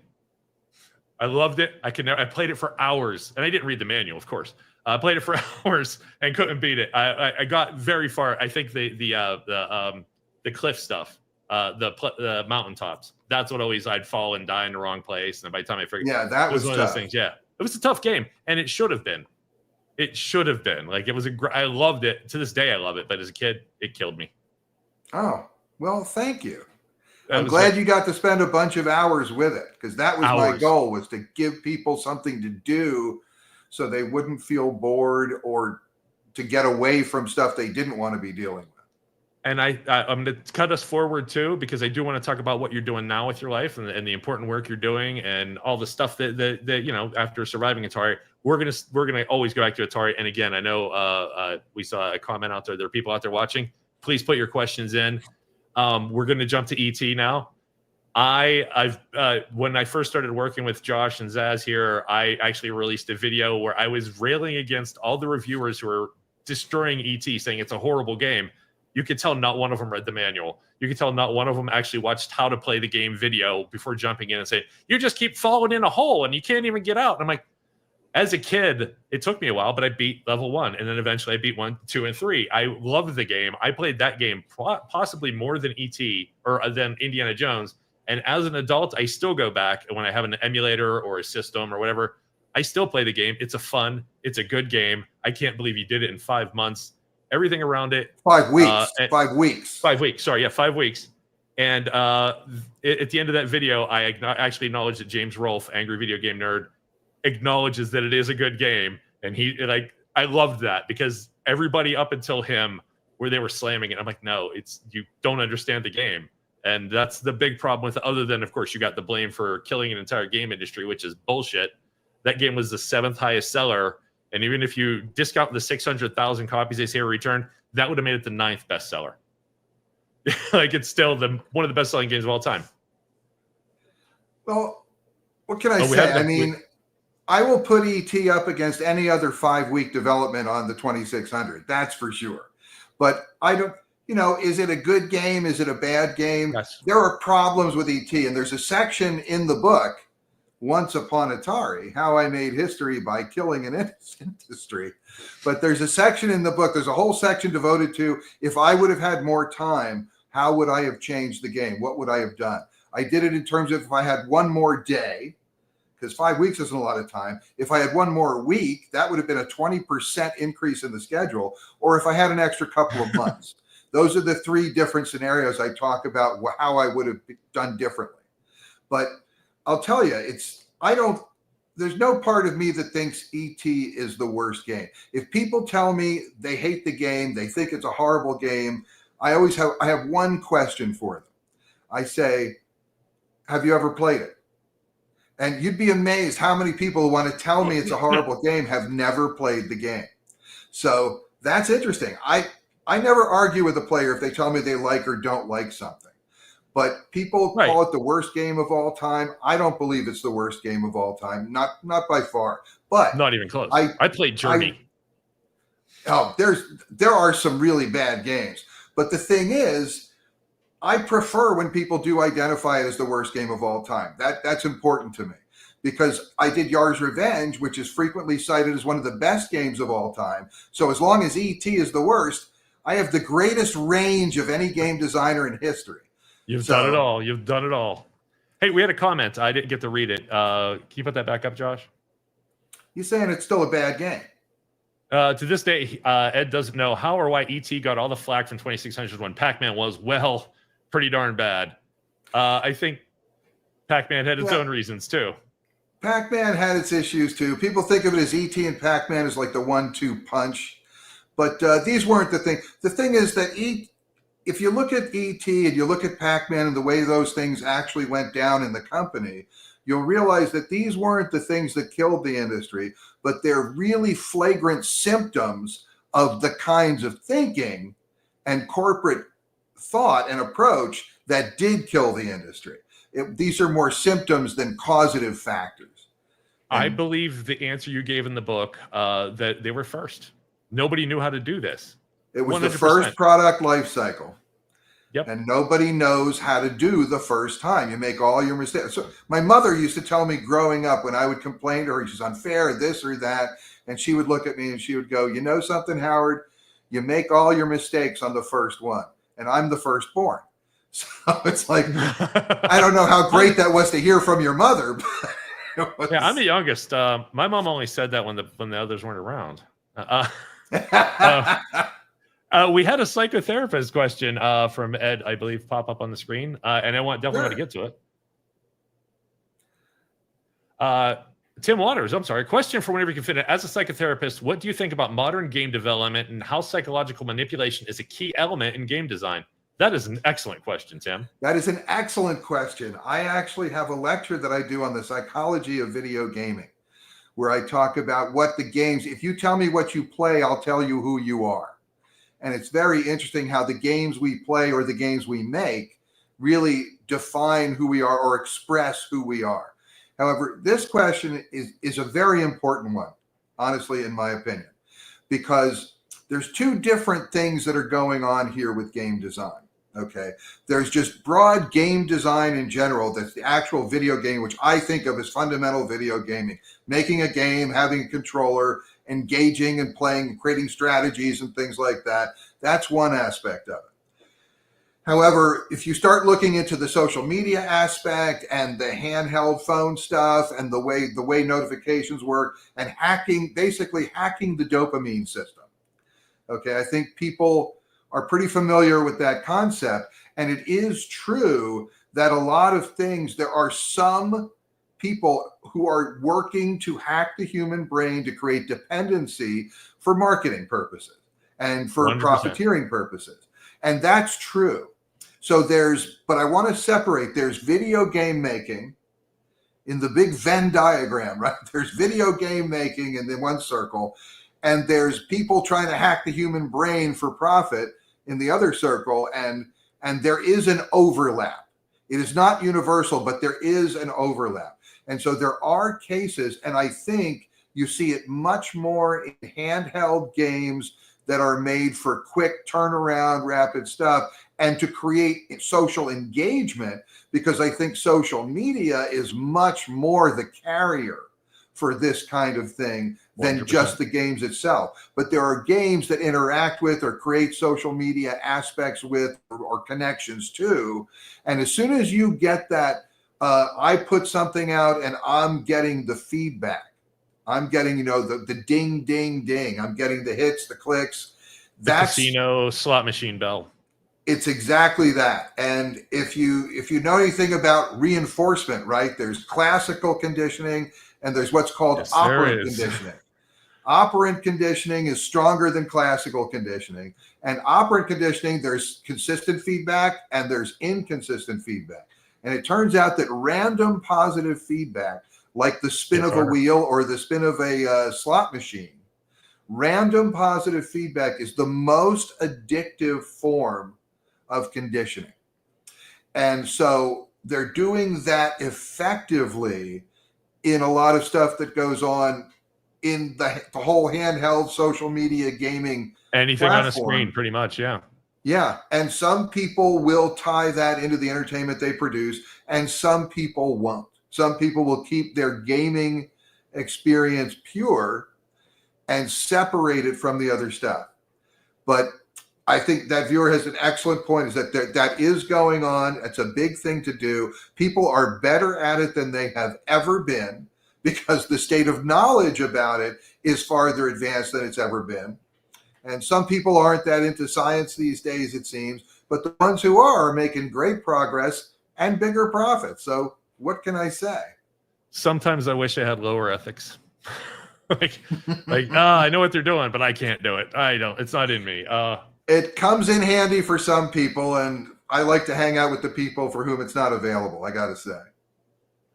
I loved it. I played it for hours, and I didn't read the manual, of course. I played it for hours and couldn't beat it. I got very far. I think the cliff stuff, the mountaintops. That's what always I'd fall and die in the wrong place. And by the time I figured, that was one tough. of those things. Yeah, it was a tough game, and it should have been. It should have been. Like, it was I loved it. To this day, I love it. But as a kid, it killed me. Oh, well, thank you. I'm glad you got to spend a bunch of hours with it, because that was my goal, was to give people something to do so they wouldn't feel bored or to get away from stuff they didn't want to be dealing with. And I'm going to cut us forward too, because I do want to talk about what you're doing now with your life and the important work you're doing and all the stuff that you know, after surviving Atari, we're gonna always go back to Atari. And again, I know we saw a comment out there. There are people out there watching. Please put your questions in. We're going to jump to ET now. I've when I first started working with Josh and Zaz here, I actually released a video where I was railing against all the reviewers who are destroying ET, saying it's a horrible game. You could tell not one of them read the manual. You could tell not one of them actually watched how to play the game video before jumping in and saying, you just keep falling in a hole and you can't even get out. And I'm like, as a kid, it took me a while, but I beat level 1. And then eventually I beat 1, 2, and 3. I loved the game. I played that game possibly more than ET or than Indiana Jones. And as an adult, I still go back. And when I have an emulator or a system or whatever, I still play the game. It's a good game. I can't believe you did it in 5 months. Everything around it. 5 weeks. 5 weeks. 5 weeks. Sorry. Yeah, 5 weeks. And at the end of that video, I actually acknowledged that James Rolfe, Angry Video Game Nerd, acknowledges that it is a good game. And I loved that, because everybody up until him, where they were slamming it, I'm like, no, you don't understand the game. And that's the big problem with it, other than, of course, you got the blame for killing an entire game industry, which is bullshit. That game was the 7th highest seller. And even if you discount the 600,000 copies they say were returned, that would have made it the 9th bestseller. Like, it's still one of the best-selling games of all time. Well, what can I say? I mean, I will put ET up against any other 5-week development on the 2600. That's for sure. But I don't, is it a good game? Is it a bad game? Yes. There are problems with ET. And there's a section in the book, Once Upon Atari, How I Made History by Killing an Industry. But there's a section in the book, there's a whole section devoted to, if I would have had more time, how would I have changed the game? What would I have done? I did it in terms of, if I had one more day, because 5 weeks isn't a lot of time. If I had one more week, that would have been a 20% increase in the schedule. Or if I had an extra couple of months. Those are the 3 different scenarios I talk about how I would have done differently. But I'll tell you, there's no part of me that thinks ET is the worst game. If people tell me they hate the game, they think it's a horrible game, I have one question for them. I say, have you ever played it? And you'd be amazed how many people who want to tell me it's a horrible game have never played the game. So that's interesting. I never argue with a player if they tell me they like or don't like something. But people call it the worst game of all time. I don't believe it's the worst game of all time. Not by far. But not even close. I played Journey. There are some really bad games. But the thing is, I prefer when people do identify it as the worst game of all time. That's important to me, because I did Yars' Revenge, which is frequently cited as one of the best games of all time. So as long as ET is the worst, I have the greatest range of any game designer in history. You've done it all. You've done it all. Hey, we had a comment. I didn't get to read it. Can you put that back up, Josh? You're saying it's still a bad game. To this day, Ed doesn't know how or why ET got all the flack from 2600 when Pac-Man was, well, pretty darn bad. I think Pac-Man had its own reasons, too. Pac-Man had its issues too. People think of it as E.T. and Pac-Man as like the 1-2 punch, but these weren't the thing. The thing is that if you look at E.T. and you look at Pac-Man and the way those things actually went down in the company, you'll realize that these weren't the things that killed the industry, but they're really flagrant symptoms of the kinds of thinking and corporate thought and approach that did kill the industry. These are more symptoms than causative factors. I believe the answer you gave in the book, that they were first. Nobody knew how to do this. It was 100%. the first product life cycle. Yep. And nobody knows how to do the first time. You make all your mistakes. So my mother used to tell me growing up when I would complain to her, she's unfair, this or that. And she would look at me and she would go, you know something, Howard? You make all your mistakes on the first one. And I'm the firstborn. So it's like, I don't know how great that was to hear from your mother. But yeah, I'm the youngest. My mom only said that when the others weren't around. We had a psychotherapist question from Ed, I believe, pop up on the screen, and I definitely want to get to it. Tim Waters, I'm sorry. Question for whenever you can fit it. As a psychotherapist, what do you think about modern game development and how psychological manipulation is a key element in game design? That is an excellent question, Tim. That is an excellent question. I actually have a lecture that I do on the psychology of video gaming, where I talk about what the games, if you tell me what you play, I'll tell you who you are. And it's very interesting how the games we play or the games we make really define who we are or express who we are. However, this question is a very important one, honestly, in my opinion, because there's two different things that are going on here with game design. Okay. There's just broad game design in general. That's the actual video game, which I think of as fundamental video gaming, making a game, having a controller, engaging and playing, creating strategies and things like that. That's one aspect of it. However, if you start looking into the social media aspect and the handheld phone stuff and the way notifications work and basically hacking the dopamine system. Okay. I think people are pretty familiar with that concept. And it is true that a lot of things, there are some people who are working to hack the human brain to create dependency for marketing purposes and for 100%. profiteering purposes. And that's true. So but I want to separate, there's video game making in the big Venn diagram, right? There's video game making in the one circle, and there's people trying to hack the human brain for profit in the other circle, and there is an overlap. It is not universal, but there is an overlap. And so there are cases, and I think you see it much more in handheld games that are made for quick turnaround, rapid stuff, and to create social engagement, because I think social media is much more the carrier for this kind of thing than 100%. Just the games itself. But there are games that interact with or create social media aspects with or connections to. And as soon as you get that, I put something out and I'm getting the feedback. I'm getting, the ding, ding, ding. I'm getting the hits, the clicks. That's casino slot machine bell. It's exactly that. And if you know anything about reinforcement, right? There's classical conditioning and there's what's called operant conditioning. Operant conditioning is stronger than classical conditioning. And operant conditioning, there's consistent feedback and there's inconsistent feedback. And it turns out that random positive feedback, like the spin of a wheel or the spin of a slot machine, random positive feedback is the most addictive form of conditioning. And so they're doing that effectively in a lot of stuff that goes on in the whole handheld social media gaming. Anything platform. On a screen, pretty much, yeah. Yeah. And some people will tie that into the entertainment they produce, and some people won't. Some people will keep their gaming experience pure and separate it from the other stuff. But I think that viewer has an excellent point, is that that is going on. It's a big thing to do. People are better at it than they have ever been because the state of knowledge about it is farther advanced than it's ever been. And some people aren't that into science these days, it seems, but the ones who are making great progress and bigger profits. So what can I say? Sometimes I wish I had lower ethics. I know what they're doing, but I can't do it. I don't. It's not in me. It comes in handy for some people, and I like to hang out with the people for whom it's not available, I got to say.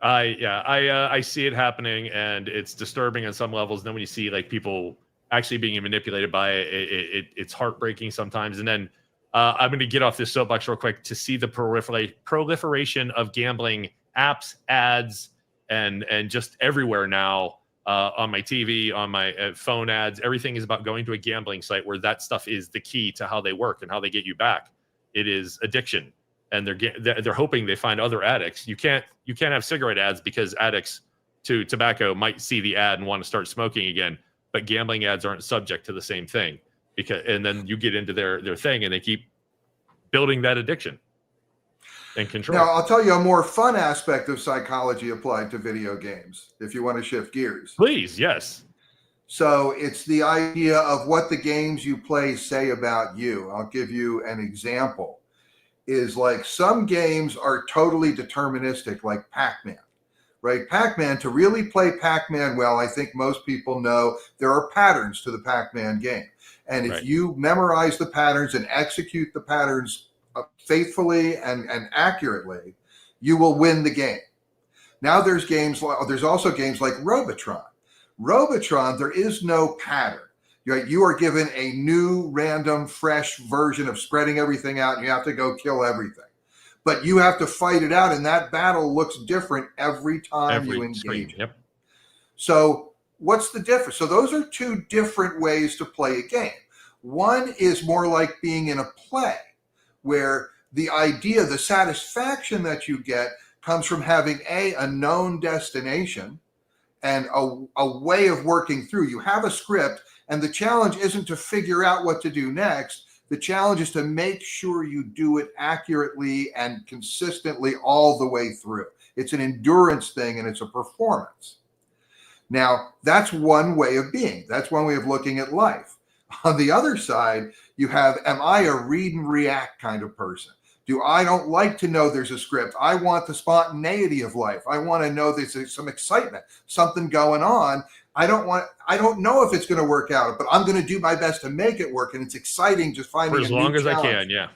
I see it happening, and it's disturbing on some levels. And then when you see like people actually being manipulated by it, it's heartbreaking sometimes. And then I'm going to get off this soapbox real quick to see the proliferation of gambling apps, ads, and just everywhere now. On my TV, on my phone ads, everything is about going to a gambling site where that stuff is the key to how they work and how they get you back. It is addiction, and they're hoping they find other addicts. You can't have cigarette ads because addicts to tobacco might see the ad and want to start smoking again. But gambling ads aren't subject to the same thing, and then you get into their thing, and they keep building that addiction and control. Now, I'll tell you a more fun aspect of psychology applied to video games, if you want to shift gears. Please, yes. So it's the idea of what the games you play say about you. I'll give you an example. Is like some games are totally deterministic, like Pac-Man, right? Pac-Man, to really play Pac-Man well, I think most people know there are patterns to the Pac-Man game. And if you memorize the patterns and execute the patterns faithfully and accurately, you will win the game. Now there's also games like Robotron. Robotron, there is no pattern. You are given a new, random, fresh version of spreading everything out, and you have to go kill everything. But you have to fight it out, and that battle looks different every time you engage. Yep. So what's the difference? So those are two different ways to play a game. One is more like being in a play, where the idea, the satisfaction that you get comes from having a known destination and a way of working through. You have a script, and the challenge isn't to figure out what to do next. The challenge is to make sure you do it accurately and consistently all the way through. It's an endurance thing, and it's a performance. Now, that's one way of being. That's one way of looking at life. On the other side, you have, am I a read and react kind of person? I don't like to know there's a script. I want the spontaneity of life. I want to know there's some excitement, something going on. I don't know if it's going to work out, but I'm going to do my best to make it work. And it's exciting just finding for as long as I can. Yeah.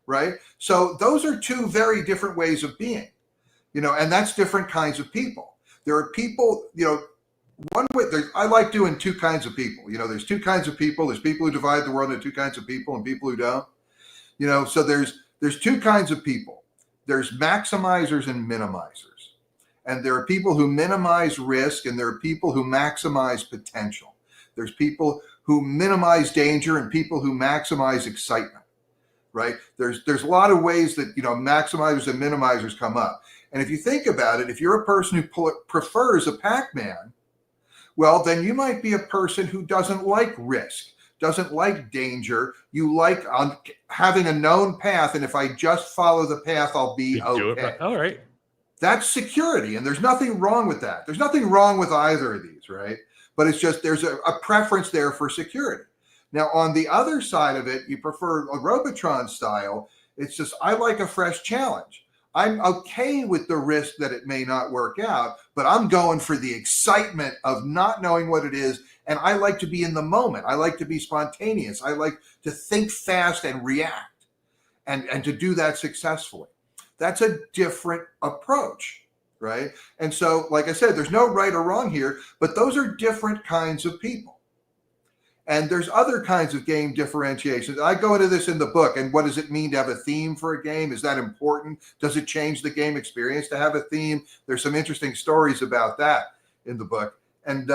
Right. So those are two very different ways of being, and that's different kinds of people. There are people, one way, I like doing two kinds of people. There's two kinds of people. There's people who divide the world into two kinds of people and people who don't. So there's two kinds of people. There's maximizers and minimizers. And there are people who minimize risk, and there are people who maximize potential. There's people who minimize danger and people who maximize excitement, right? There's a lot of ways that, maximizers and minimizers come up. And if you think about it, if you're a person who prefers a Pac-Man, well, then you might be a person who doesn't like risk, doesn't like danger. You like having a known path, and if I just follow the path, I'll be okay. All right. That's security, and there's nothing wrong with that. There's nothing wrong with either of these, right? But it's just there's a preference there for security. Now, on the other side of it, you prefer a Robotron style. It's just, I like a fresh challenge. I'm okay with the risk that it may not work out, but I'm going for the excitement of not knowing what it is. And I like to be in the moment. I like to be spontaneous. I like to think fast and react and to do that successfully. That's a different approach, right? And so, like I said, there's no right or wrong here, but those are different kinds of people. And there's other kinds of game differentiations. I go into this in the book. And what does it mean to have a theme for a game? Is that important? Does it change the game experience to have a theme? There's some interesting stories about that in the book. And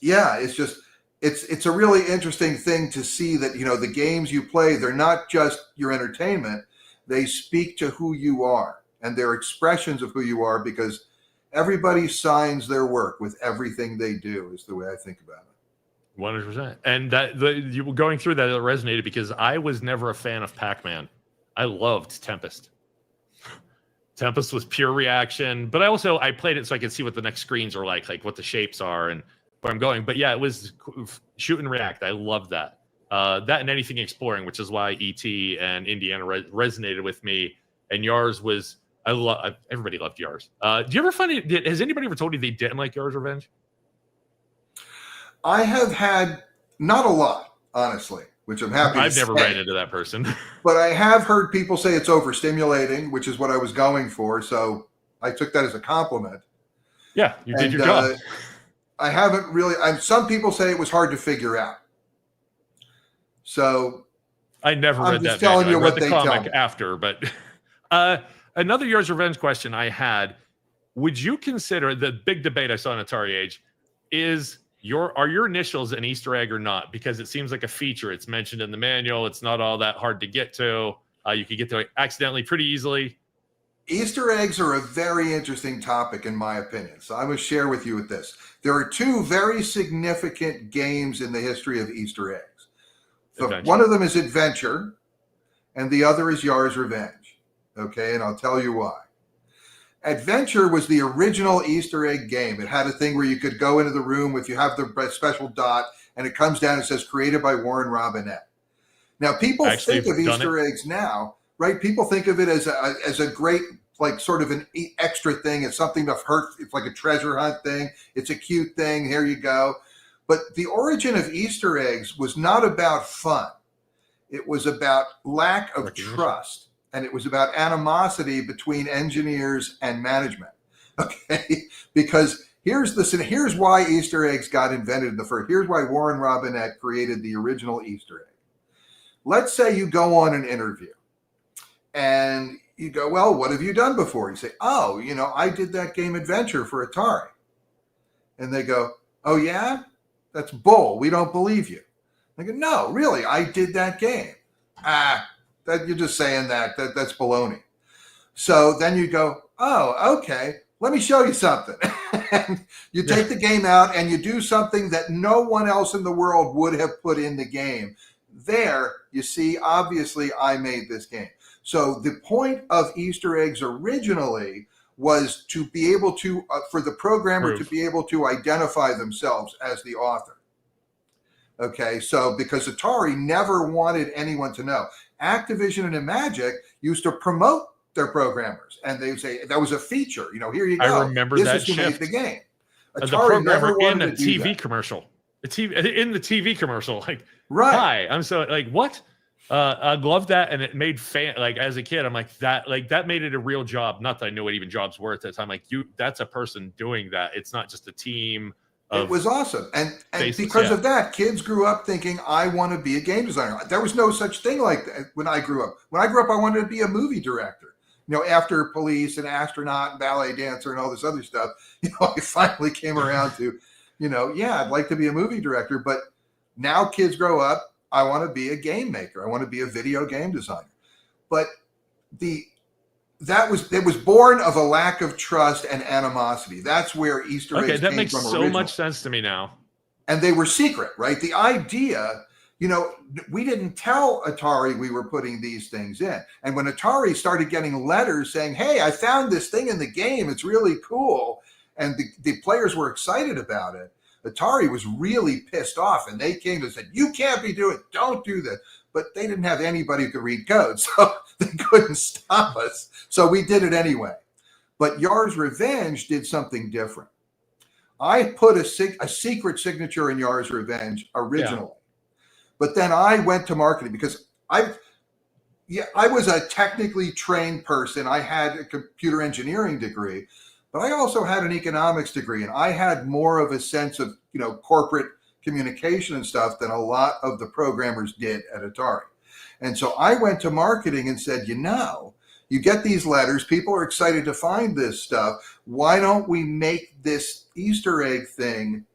it's just, it's a really interesting thing to see that, the games you play, they're not just your entertainment. They speak to who you are, and they're expressions of who you are, because everybody signs their work with everything they do, is the way I think about it. 100%. And you were going through that, it resonated because I was never a fan of Pac-Man. I loved Tempest. Tempest was pure reaction, but I played it so I could see what the next screens are like what the shapes are and where I'm going. But yeah, it was shoot and react. I loved that. That and anything exploring, which is why E.T. and Indiana resonated with me. And yours was Everybody loved Yars. Do you ever find it? Has anybody ever told you they didn't like Yars Revenge? I have had not a lot, honestly, which I'm happy I've to never say. ran into that person. But I have heard people say it's overstimulating, which is what I was going for. So I took that as a compliment. Yeah, you did your job. I haven't really. Some people say it was hard to figure out. So I never read that. Telling you I read what the they tell comic me. after, but another Yars Revenge question I had: would you consider the big debate I saw in Atari Age is are your initials an Easter egg or not? Because it seems like a feature. It's mentioned in the manual. It's not all that hard to get to. You could get to it accidentally pretty easily. Easter eggs are a very interesting topic, in my opinion. So I will share with you with this. There are two very significant games in the history of Easter eggs. One of them is Adventure, and the other is Yars Revenge. Okay, and I'll tell you why. Adventure was the original Easter egg game. It had a thing where you could go into the room if you have the special dot, and it comes down and says created by Warren Robinette. Now, people think of Easter eggs now, right? People think of it as a great, like, sort of an extra thing. It's something to hurt. It's like a treasure hunt thing. It's a cute thing. Here you go. But the origin of Easter eggs was not about fun. It was about lack of trust. And it was about animosity between engineers and management. Okay, because here's why Easter eggs got invented in the first. Here's why Warren Robinette created the original Easter egg. Let's say you go on an interview and you go, well, what have you done before? You say, oh, I did that game Adventure for Atari. And they go, oh, yeah? That's bull. We don't believe you. They go, no, really, I did that game. That you're just saying that's baloney. So then you go, oh, okay, let me show you something. And you take the game out and you do something that no one else in the world would have put in the game. There, you see, obviously I made this game. So the point of Easter eggs originally was to be able to, for the programmer to be able to identify themselves as the author. Okay, so because Atari never wanted anyone to know. Activision and Imagic used to promote their programmers, and they would say that was a feature. Here you go. I remember this that is who made the game. Atari the programmer in a TV commercial. In the TV commercial, like, right. Hi, I'm so like what? I love that, and it made as a kid, I'm like that made it a real job. Not that I knew what even jobs were at that time. Like that's a person doing that. It's not just a team. It was awesome. And because of that, kids grew up thinking, I want to be a game designer. There was no such thing like that when I grew up. When I grew up, I wanted to be a movie director. After police and astronaut and ballet dancer and all this other stuff, I finally came around to, I'd like to be a movie director. But now kids grow up, I want to be a game maker. I want to be a video game designer. But it was born of a lack of trust and animosity. That's where Easter eggs came from. Okay, that makes so much sense to me now. And they were secret, right? The idea, we didn't tell Atari we were putting these things in. And when Atari started getting letters saying, hey, I found this thing in the game, it's really cool, and the players were excited about it, Atari was really pissed off. And they came and said, you can't be doing it. Don't do that. But they didn't have anybody who could read code, so they couldn't stop us. So we did it anyway. But Yars Revenge did something different. I put a secret signature in Yars Revenge originally. But then I went to marketing because I was a technically trained person. I had a computer engineering degree, but I also had an economics degree, and I had more of a sense of, corporate communication and stuff than a lot of the programmers did at Atari. And so I went to marketing and said, you get these letters, people are excited to find this stuff. Why don't we make this Easter egg thing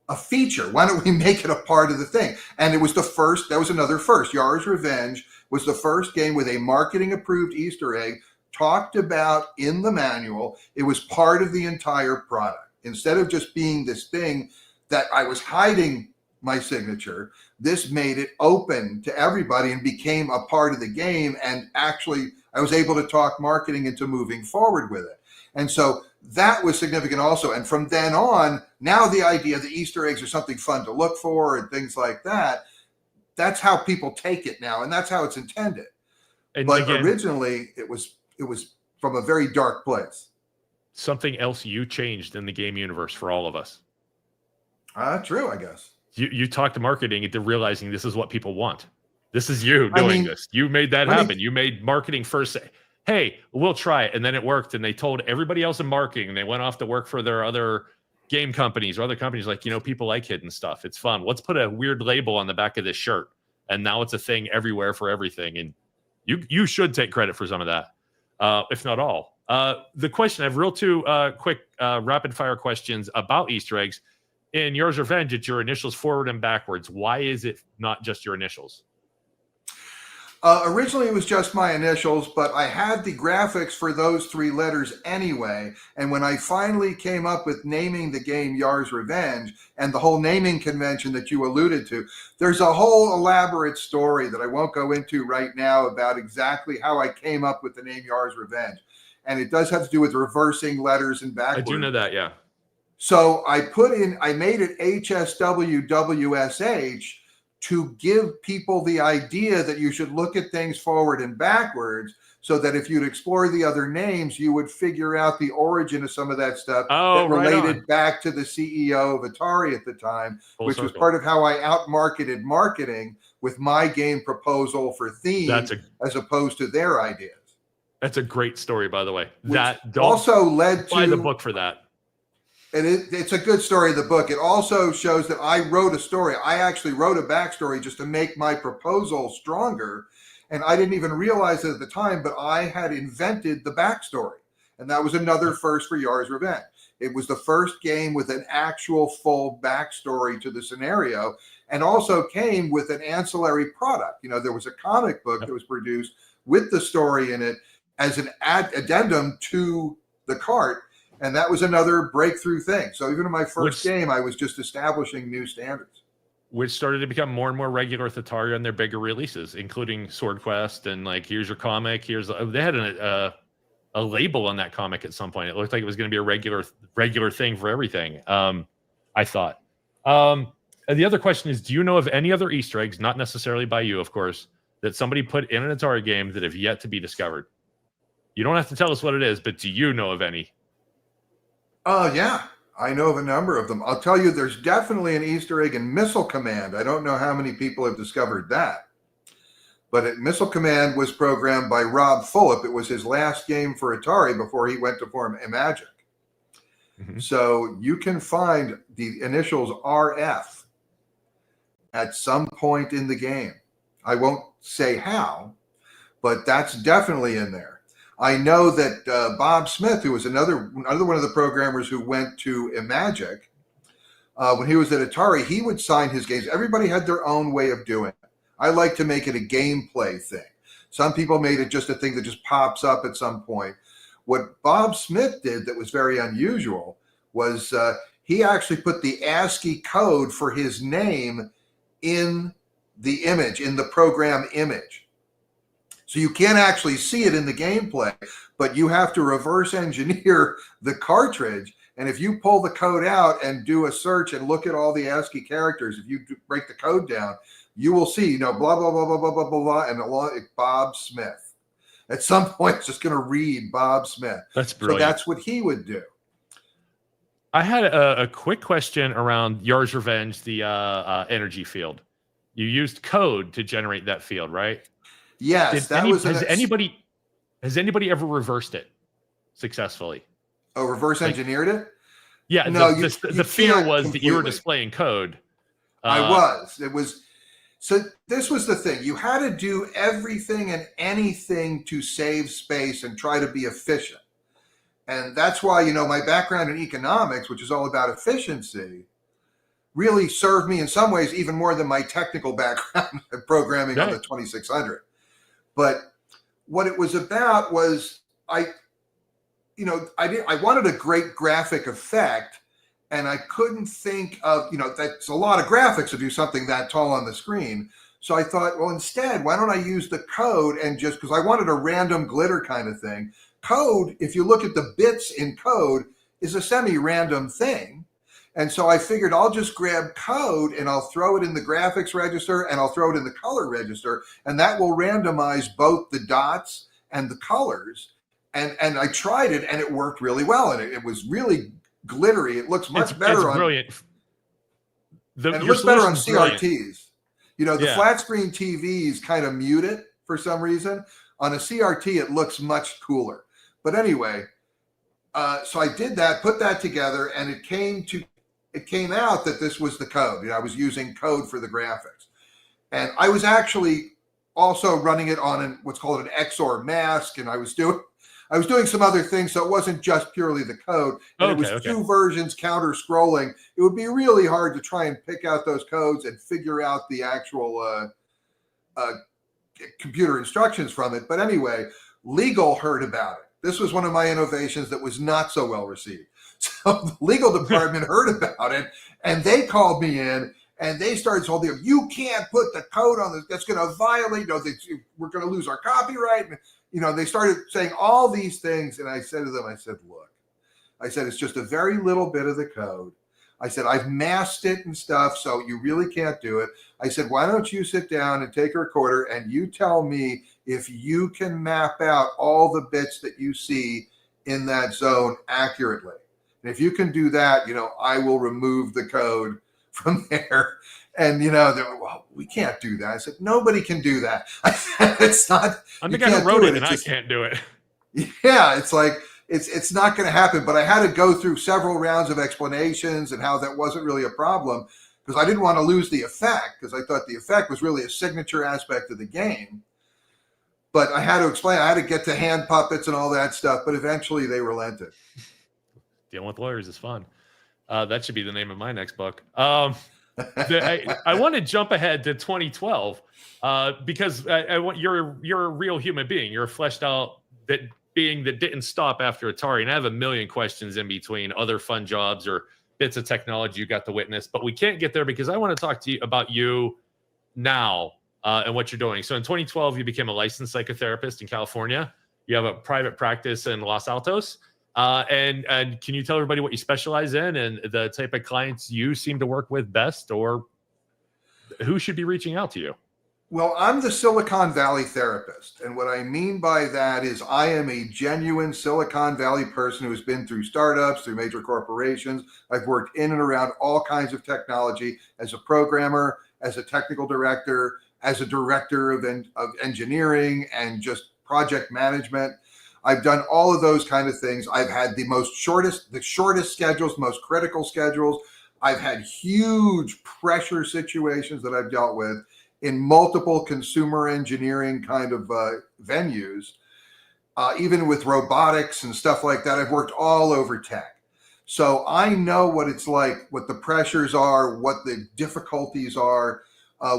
a feature? Why don't we make it a part of the thing? And it was that was another first. Yars Revenge was the first game with a marketing approved Easter egg talked about in the manual. It was part of the entire product. Instead of just being this thing that I was hiding my signature, this made it open to everybody and became a part of the game. And actually, I was able to talk marketing into moving forward with it. And so that was significant also. And from then on, now the idea that Easter eggs are something fun to look for and things like that, that's how people take it now. And that's how it's intended. But originally, it was from a very dark place. Something else you changed in the game universe for all of us. True, I guess. You talked to marketing into realizing this is what people want. This is you doing this. You made that happen. You made marketing first say, hey, we'll try it. And then it worked. And they told everybody else in marketing, and they went off to work for their other game companies or other companies like, people like hidden stuff. It's fun. Let's put a weird label on the back of this shirt. And now it's a thing everywhere for everything. And you should take credit for some of that, if not all. The question, I have two quick rapid fire questions about Easter eggs. In Yours Revenge, it's your initials forward and backwards. Why is it not just your initials? Originally, it was just my initials, but I had the graphics for those 3 letters anyway. And when I finally came up with naming the game Yours Revenge and the whole naming convention that you alluded to, there's a whole elaborate story that I won't go into right now about exactly how I came up with the name Yours Revenge. And it does have to do with reversing letters and backwards. I do know that, yeah. So I made it HSWWSH to give people the idea that you should look at things forward and backwards, so that if you'd explore the other names, you would figure out the origin of some of that stuff that related back to the CEO of Atari at the time, which was part of how I outmarketed marketing with my game proposal for theme as opposed to their ideas. That's a great story, by the way. Which also led to the book for that. And it's a good story of the book. It also shows that I wrote a story. I actually wrote a backstory just to make my proposal stronger. And I didn't even realize it at the time, but I had invented the backstory. And that was another first for Yours Revenge. It was the first game with an actual full backstory to the scenario, and also came with an ancillary product. There was a comic book that was produced with the story in it as an addendum to the cart. And that was another breakthrough thing. So even in my first game, I was just establishing new standards. Which started to become more and more regular with Atari on their bigger releases, including Sword Quest and here's your comic. They had a label on that comic at some point. It looked like it was going to be a regular thing for everything. I thought. And the other question is, do you know of any other Easter eggs, not necessarily by you, of course, that somebody put in an Atari game that have yet to be discovered? You don't have to tell us what it is, but do you know of any? Yeah, I know of a number of them. I'll tell you, there's definitely an Easter egg in Missile Command. I don't know how many people have discovered that. But Missile Command was programmed by Rob Fulop. It was his last game for Atari before he went to form Imagic. Mm-hmm. So you can find the initials RF at some point in the game. I won't say how, but that's definitely in there. I know that Bob Smith, who was another one of the programmers who went to Imagic, when he was at Atari, he would sign his games. Everybody had their own way of doing it. I like to make it a gameplay thing. Some people made it just a thing that just pops up at some point. What Bob Smith did that was very unusual was he actually put the ASCII code for his name in the image, in the program image. So you can't actually see it in the gameplay, but you have to reverse engineer the cartridge. And if you pull the code out and do a search and look at all the ASCII characters, if you break the code down, you will see, blah, blah, blah, blah, blah, blah, blah, blah, and Bob Smith. At some point, it's just going to read Bob Smith. That's brilliant. So that's what he would do. I had a quick question around Yours Revenge, the energy field. You used code to generate that field, right? Yes, has anybody ever reversed it successfully? Oh, reverse engineered it? Yeah, no. The fear was that you were displaying code. I was. It was. So this was the thing. You had to do everything and anything to save space and try to be efficient. And that's why, my background in economics, which is all about efficiency, really served me in some ways even more than my technical background in programming on the 2600. But what it was about was I wanted a great graphic effect, and I couldn't think of, that's a lot of graphics to do something that tall on the screen. So I thought, well, instead, why don't I use the code and just, because I wanted a random glitter kind of thing. Code, if you look at the bits in code, is a semi-random thing. And so I figured I'll just grab code and I'll throw it in the graphics register and I'll throw it in the color register, and that will randomize both the dots and the colors. And I tried it, and it worked really well, and it was really glittery. It looks much better it's brilliant. and it Your looks better on solution's brilliant. CRTs. You know, the flat screen TVs kind of mute it for some reason. On a CRT, it looks much cooler. But anyway, so I did that, put that together, and it came out that this was the code. You know, I was using code for the graphics, and I was actually also running it on what's called an XOR mask, and I was doing some other things, so it wasn't just purely the code. And it was two versions counter scrolling. It would be really hard to try and pick out those codes and figure out the actual computer instructions from it. But anyway, legal heard about it. This was one of my innovations that was not so well received. So the legal department heard about it, and they called me in, and they started telling me, you can't put the code on this. That's going to violate, we're going to lose our copyright. And, they started saying all these things. And I said to them, look, it's just a very little bit of the code. I said, I've masked it and stuff, so you really can't do it. I said, why don't you sit down and take a recorder and you tell me if you can map out all the bits that you see in that zone accurately. And if you can do that, I will remove the code from there. And, they're like, well, we can't do that. I said, nobody can do that. I said, it's not. I'm the guy who wrote it, and I can't do it. Yeah, it's like, it's not going to happen. But I had to go through several rounds of explanations and how that wasn't really a problem, because I didn't want to lose the effect, because I thought the effect was really a signature aspect of the game. But I had to explain. I had to get to hand puppets and all that stuff. But eventually they relented. Dealing with lawyers is fun. That should be the name of my next book. I want to jump ahead to 2012 because I want you're a real human being. You're a fleshed out being that didn't stop after Atari. And I have a million questions in between other fun jobs or bits of technology you got to witness. But we can't get there because I want to talk to you about you now and what you're doing. So in 2012, you became a licensed psychotherapist in California. You have a private practice in Los Altos. And can you tell everybody what you specialize in and the type of clients you seem to work with best, or who should be reaching out to you? Well, I'm the Silicon Valley therapist. And what I mean by that is I am a genuine Silicon Valley person who's been through startups, through major corporations. I've worked in and around all kinds of technology as a programmer, as a technical director, as a director of engineering and just project management. I've done all of those kind of things. I've had the shortest schedules, most critical schedules. I've had huge pressure situations that I've dealt with in multiple consumer engineering kind of venues, even with robotics and stuff like that. I've worked all over tech. So I know what it's like, what the pressures are, what the difficulties are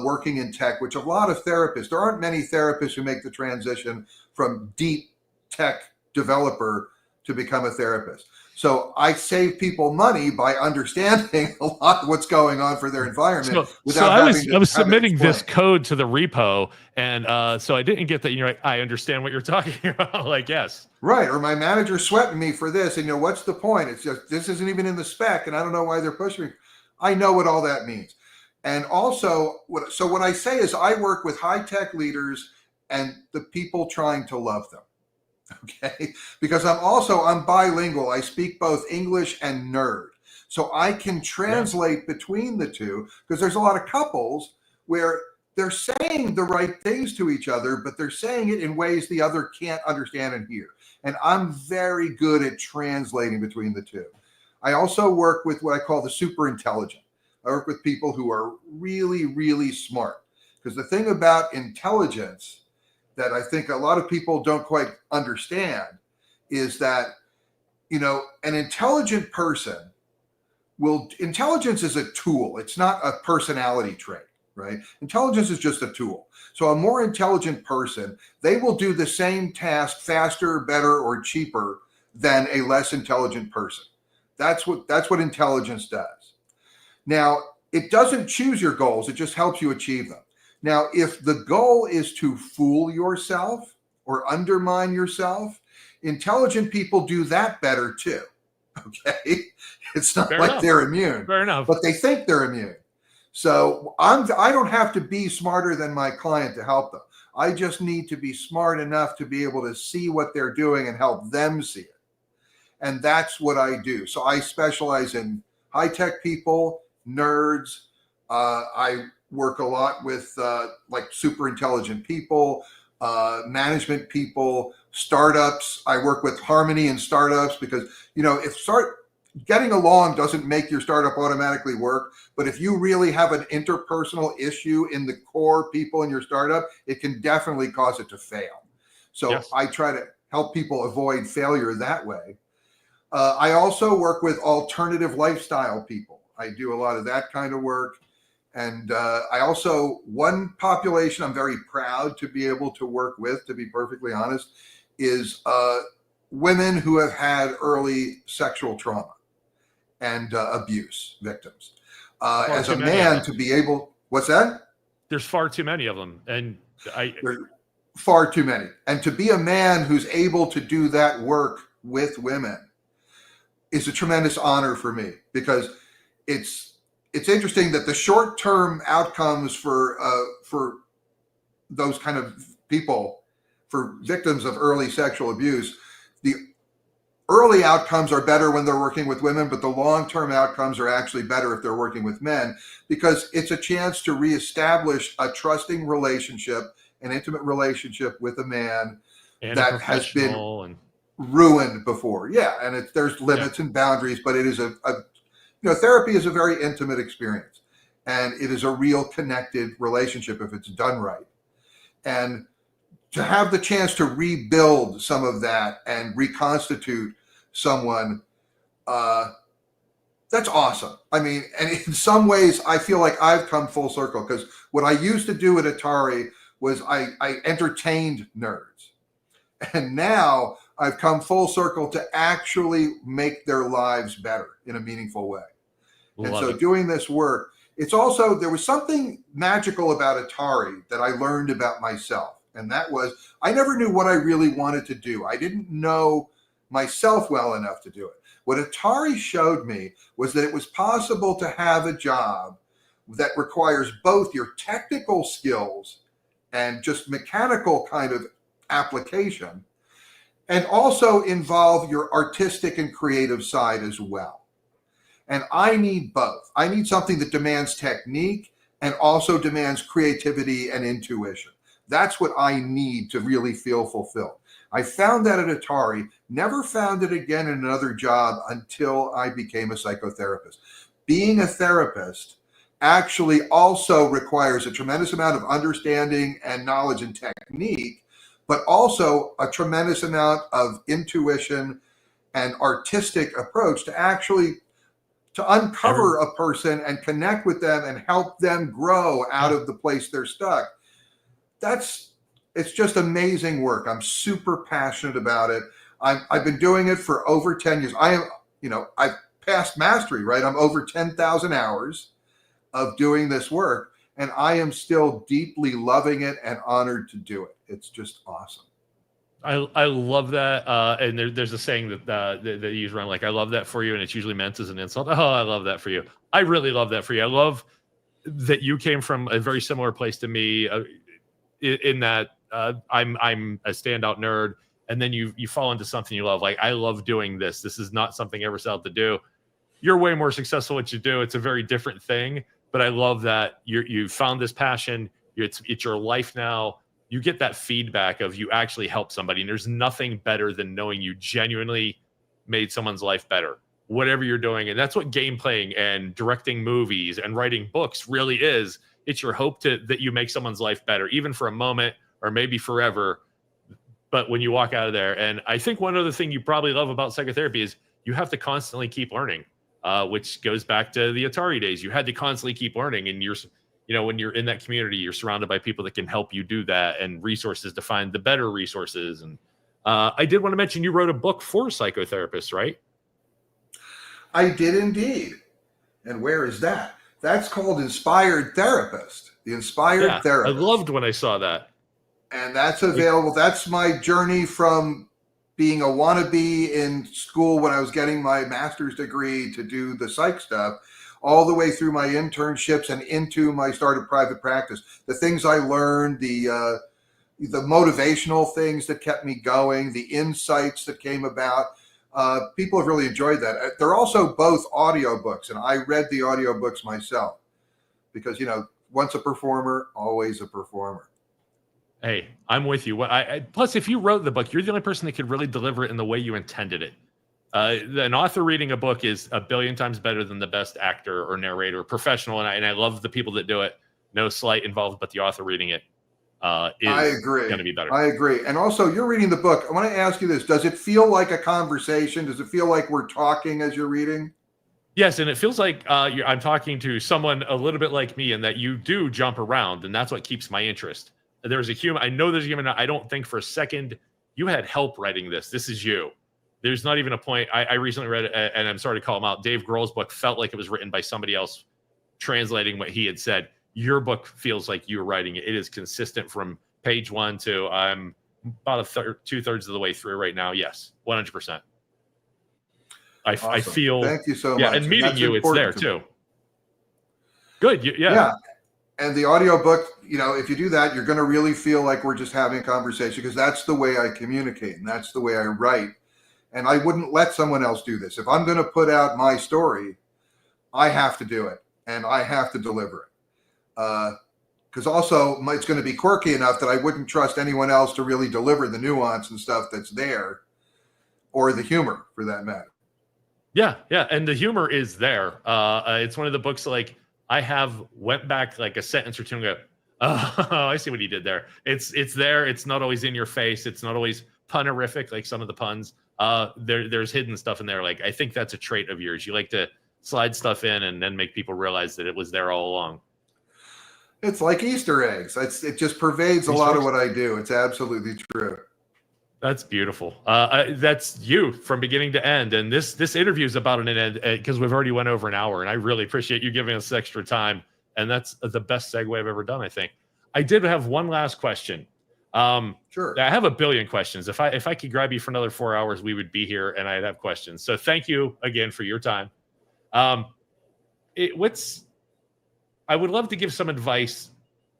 working in tech, which a lot of therapists, there aren't many therapists who make the transition from deep tech developer to become a therapist. So I save people money by understanding a lot of what's going on for their environment. I was submitting this code to the repo, and so I didn't get that. You're like, I understand what you're talking about. Like, yes, right. Or my manager sweating me for this, and what's the point? It's just this isn't even in the spec, and I don't know why they're pushing me. I know what all that means, and also what I say is I work with high tech leaders and the people trying to love them. Okay, because I'm bilingual. I speak both English and nerd. So I can translate between the two, because there's a lot of couples where they're saying the right things to each other, but they're saying it in ways the other can't understand and hear. And I'm very good at translating between the two. I also work with what I call the super intelligent. I work with people who are really, really smart, because the thing about intelligence that I think a lot of people don't quite understand is that, an intelligent person intelligence is a tool. It's not a personality trait, right? Intelligence is just a tool. So a more intelligent person, they will do the same task faster, better, or cheaper than a less intelligent person. That's what intelligence does. Now, it doesn't choose your goals. It just helps you achieve them. Now, if the goal is to fool yourself or undermine yourself, intelligent people do that better too. Okay? It's not like they're immune. Fair enough. But they think they're immune. So I don't have to be smarter than my client to help them. I just need to be smart enough to be able to see what they're doing and help them see it. And that's what I do. So I specialize in high-tech people, nerds. I work a lot with like super intelligent people, management people, startups. I work with harmony in startups because, if getting along doesn't make your startup automatically work. But if you really have an interpersonal issue in the core people in your startup, it can definitely cause it to fail. So Yes. I try to help people avoid failure that way. I also work with alternative lifestyle people. I do a lot of that kind of work. And I also, one population I'm very proud to be able to work with, to be perfectly honest, is women who have had early sexual trauma and abuse victims. As a man, to be able, what's that? There's far too many of them. And There's far too many. And to be a man who's able to do that work with women is a tremendous honor for me, because it's interesting that the short-term outcomes for those kind of people, for victims of early sexual abuse, the early outcomes are better when they're working with women, but the long-term outcomes are actually better if they're working with men, because it's a chance to reestablish a trusting relationship, an intimate relationship with a man that has been ruined before. Yeah, and there's limits and boundaries, but it is therapy is a very intimate experience, and it is a real connected relationship if it's done right. And to have the chance to rebuild some of that and reconstitute someone, that's awesome. I mean, and in some ways, I feel like I've come full circle, because what I used to do at Atari was I entertained nerds. And now I've come full circle to actually make their lives better in a meaningful way. And so doing this work, it's also, there was something magical about Atari that I learned about myself. And that was, I never knew what I really wanted to do. I didn't know myself well enough to do it. What Atari showed me was that it was possible to have a job that requires both your technical skills and just mechanical kind of application, and also involve your artistic and creative side as well. And I need both. I need something that demands technique and also demands creativity and intuition. That's what I need to really feel fulfilled. I found that at Atari, never found it again in another job until I became a psychotherapist. Being a therapist actually also requires a tremendous amount of understanding and knowledge and technique, but also a tremendous amount of intuition and artistic approach to uncover a person and connect with them and help them grow out of the place they're stuck. It's just amazing work. I'm super passionate about it. I've been doing it for over 10 years. I've passed mastery, right? I'm over 10,000 hours of doing this work, and I am still deeply loving it and honored to do it. It's just awesome. I love that. And there's a saying that you use around, like, I love that for you, and it's usually meant as an insult. Oh, I love that for you. I really love that for you. I love that you came from a very similar place to me, in that I'm a standout nerd, and then you fall into something you love. Like, I love doing this. This is not something I ever set out to do. You're way more successful at what you do. It's a very different thing, but I love that you found this passion. It's your life now. You get that feedback of you actually help somebody, and there's nothing better than knowing you genuinely made someone's life better, whatever you're doing. And that's what game playing and directing movies and writing books really is. It's your hope that you make someone's life better, even for a moment or maybe forever. But when you walk out of there, and I think one other thing you probably love about psychotherapy is you have to constantly keep learning, which goes back to the Atari days. You had to constantly keep learning, and when you're in that community, you're surrounded by people that can help you do that, and resources to find the better resources. And I did want to mention, you wrote a book for psychotherapists, right? I did indeed. And where is that? That's called Inspired Therapist. The Inspired Therapist. I loved when I saw that. And that's available. That's my journey from being a wannabe in school when I was getting my master's degree to do the psych stuff, all the way through my internships and into my start of private practice. The things I learned, the the motivational things that kept me going, the insights that came about. People have really enjoyed that. They're also both audiobooks, and I read the audiobooks myself because, once a performer, always a performer. Hey, I'm with you. Plus, if you wrote the book, you're the only person that could really deliver it in the way you intended it. An author reading a book is a billion times better than the best actor or narrator or professional, and I love the people that do it. No slight involved, but the author reading it is going to be better. I agree. And also, you're reading the book. I want to ask you this. Does it feel like a conversation? Does it feel like we're talking as you're reading? Yes, and it feels like I'm talking to someone a little bit like me, and that you do jump around, and that's what keeps my interest. There's a human. I know there's a human. I don't think for a second you had help writing this. This is you. There's not even a point. I recently read, and I'm sorry to call him out, Dave Grohl's book felt like it was written by somebody else translating what he had said. Your book feels like you're writing it. It is consistent from page 1 to I'm about 2/3 of the way through right now. Yes, 100%. Awesome. I feel. Thank you so much. Yeah, and meeting you, it's there too. Good. Yeah. And the audiobook, if you do that, you're going to really feel like we're just having a conversation, because that's the way I communicate and that's the way I write. And I wouldn't let someone else do this. If I'm going to put out my story, I have to do it and I have to deliver it. Because also it's going to be quirky enough that I wouldn't trust anyone else to really deliver the nuance and stuff that's there, or the humor for that matter. Yeah. And the humor is there. It's one of the books like I went back like a sentence or two and go, oh, I see what he did there. It's there. It's not always in your face. It's not always pun-horrific like some of the puns. There's hidden stuff in there. Like, I think that's a trait of yours. You like to slide stuff in and then make people realize that it was there all along. It's like Easter eggs. It just pervades a lot of what I do. It's absolutely true. That's beautiful. That's you from beginning to end. And this interview is about an end because we've already went over an hour, and I really appreciate you giving us extra time. And that's the best segue I've ever done, I think. I did have one last question. Sure. I have a billion questions. If I could grab you for another 4 hours, we would be here and I'd have questions. So thank you again for your time. I would love to give some advice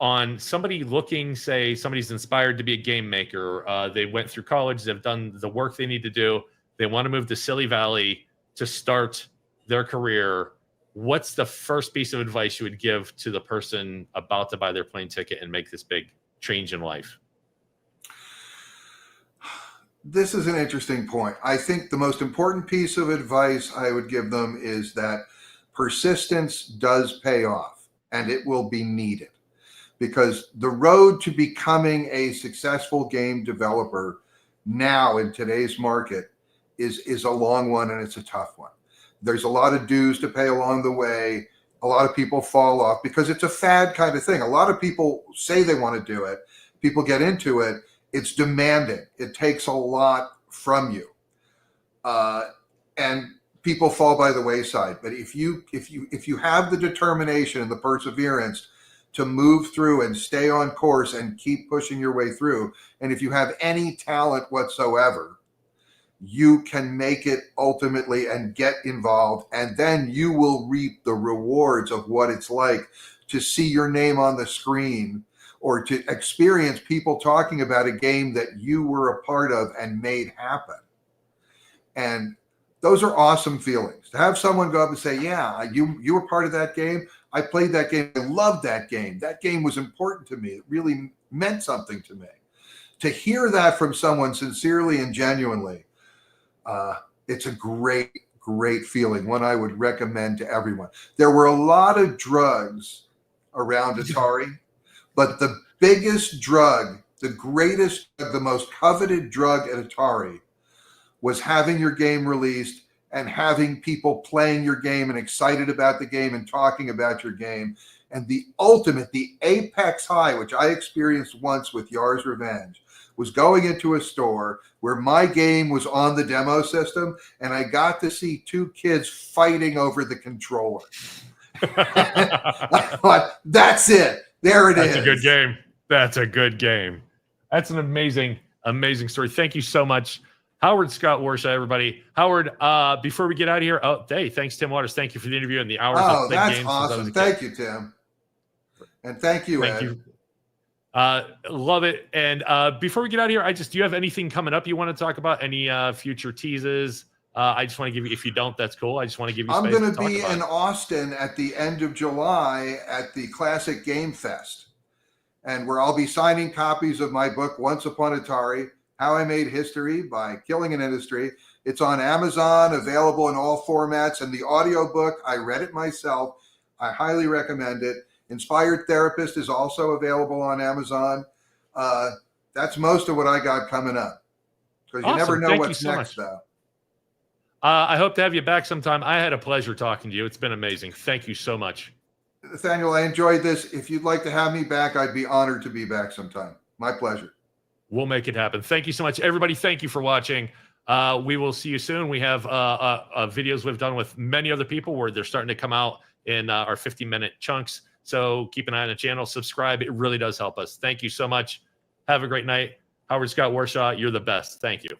on somebody looking, say somebody's inspired to be a game maker. They went through college, they've done the work they need to do. They want to move to Silly Valley to start their career. What's the first piece of advice you would give to the person about to buy their plane ticket and make this big change in life? This is an interesting point. I think the most important piece of advice I would give them is that persistence does pay off, and it will be needed, because the road to becoming a successful game developer now in today's market is a long one, and it's a tough one. There's a lot of dues to pay along the way. A lot of people fall off because it's a fad kind of thing. A lot of people say they want to do it. People get into it. It's demanding. It takes a lot from you. And people fall by the wayside. But if you have the determination and the perseverance to move through and stay on course and keep pushing your way through, and if you have any talent whatsoever, you can make it ultimately and get involved, and then you will reap the rewards of what it's like to see your name on the screen, or to experience people talking about a game that you were a part of and made happen. And those are awesome feelings. To have someone go up and say, yeah, you were part of that game. I played that game. I loved that game. That game was important to me. It really meant something to me. To hear that from someone sincerely and genuinely, it's a great, great feeling. One I would recommend to everyone. There were a lot of drugs around Atari, but the biggest drug, the greatest, the most coveted drug at Atari was having your game released and having people playing your game and excited about the game and talking about your game. And the ultimate, the apex high, which I experienced once with Yar's Revenge, was going into a store where my game was on the demo system, and I got to see two kids fighting over the controller. I thought, that's it. There it is. That's a good game. That's a good game. That's an amazing, amazing story. Thank you so much, Howard Scott Warshaw, everybody. Howard, before we get out of here, hey, thanks, Tim Waters. Thank you for the interview and the hours of playing games. That's awesome. Thank you, Tim. And thank you, Ed. Love it. And before we get out of here, do you have anything coming up you want to talk about? Any future teases? I just want to give you, if you don't, that's cool. I just want to give you I'm space going to to talk be about in it. Austin at the end of July at the Classic Game Fest, and where I'll be signing copies of my book, Once Upon Atari, How I Made History by Killing an Industry. It's on Amazon, available in all formats, and the audiobook, I read it myself. I highly recommend it. Inspired Therapist is also available on Amazon. That's most of what I got coming up, because you never know Thank you what's so next, much. though. I hope to have you back sometime. I had a pleasure talking to you. It's been amazing. Thank you so much. Nathaniel, I enjoyed this. If you'd like to have me back, I'd be honored to be back sometime. My pleasure. We'll make it happen. Thank you so much, everybody. Thank you for watching. We will see you soon. We have videos we've done with many other people where they're starting to come out in our 50-minute chunks. So keep an eye on the channel. Subscribe. It really does help us. Thank you so much. Have a great night. Howard Scott Warshaw, you're the best. Thank you.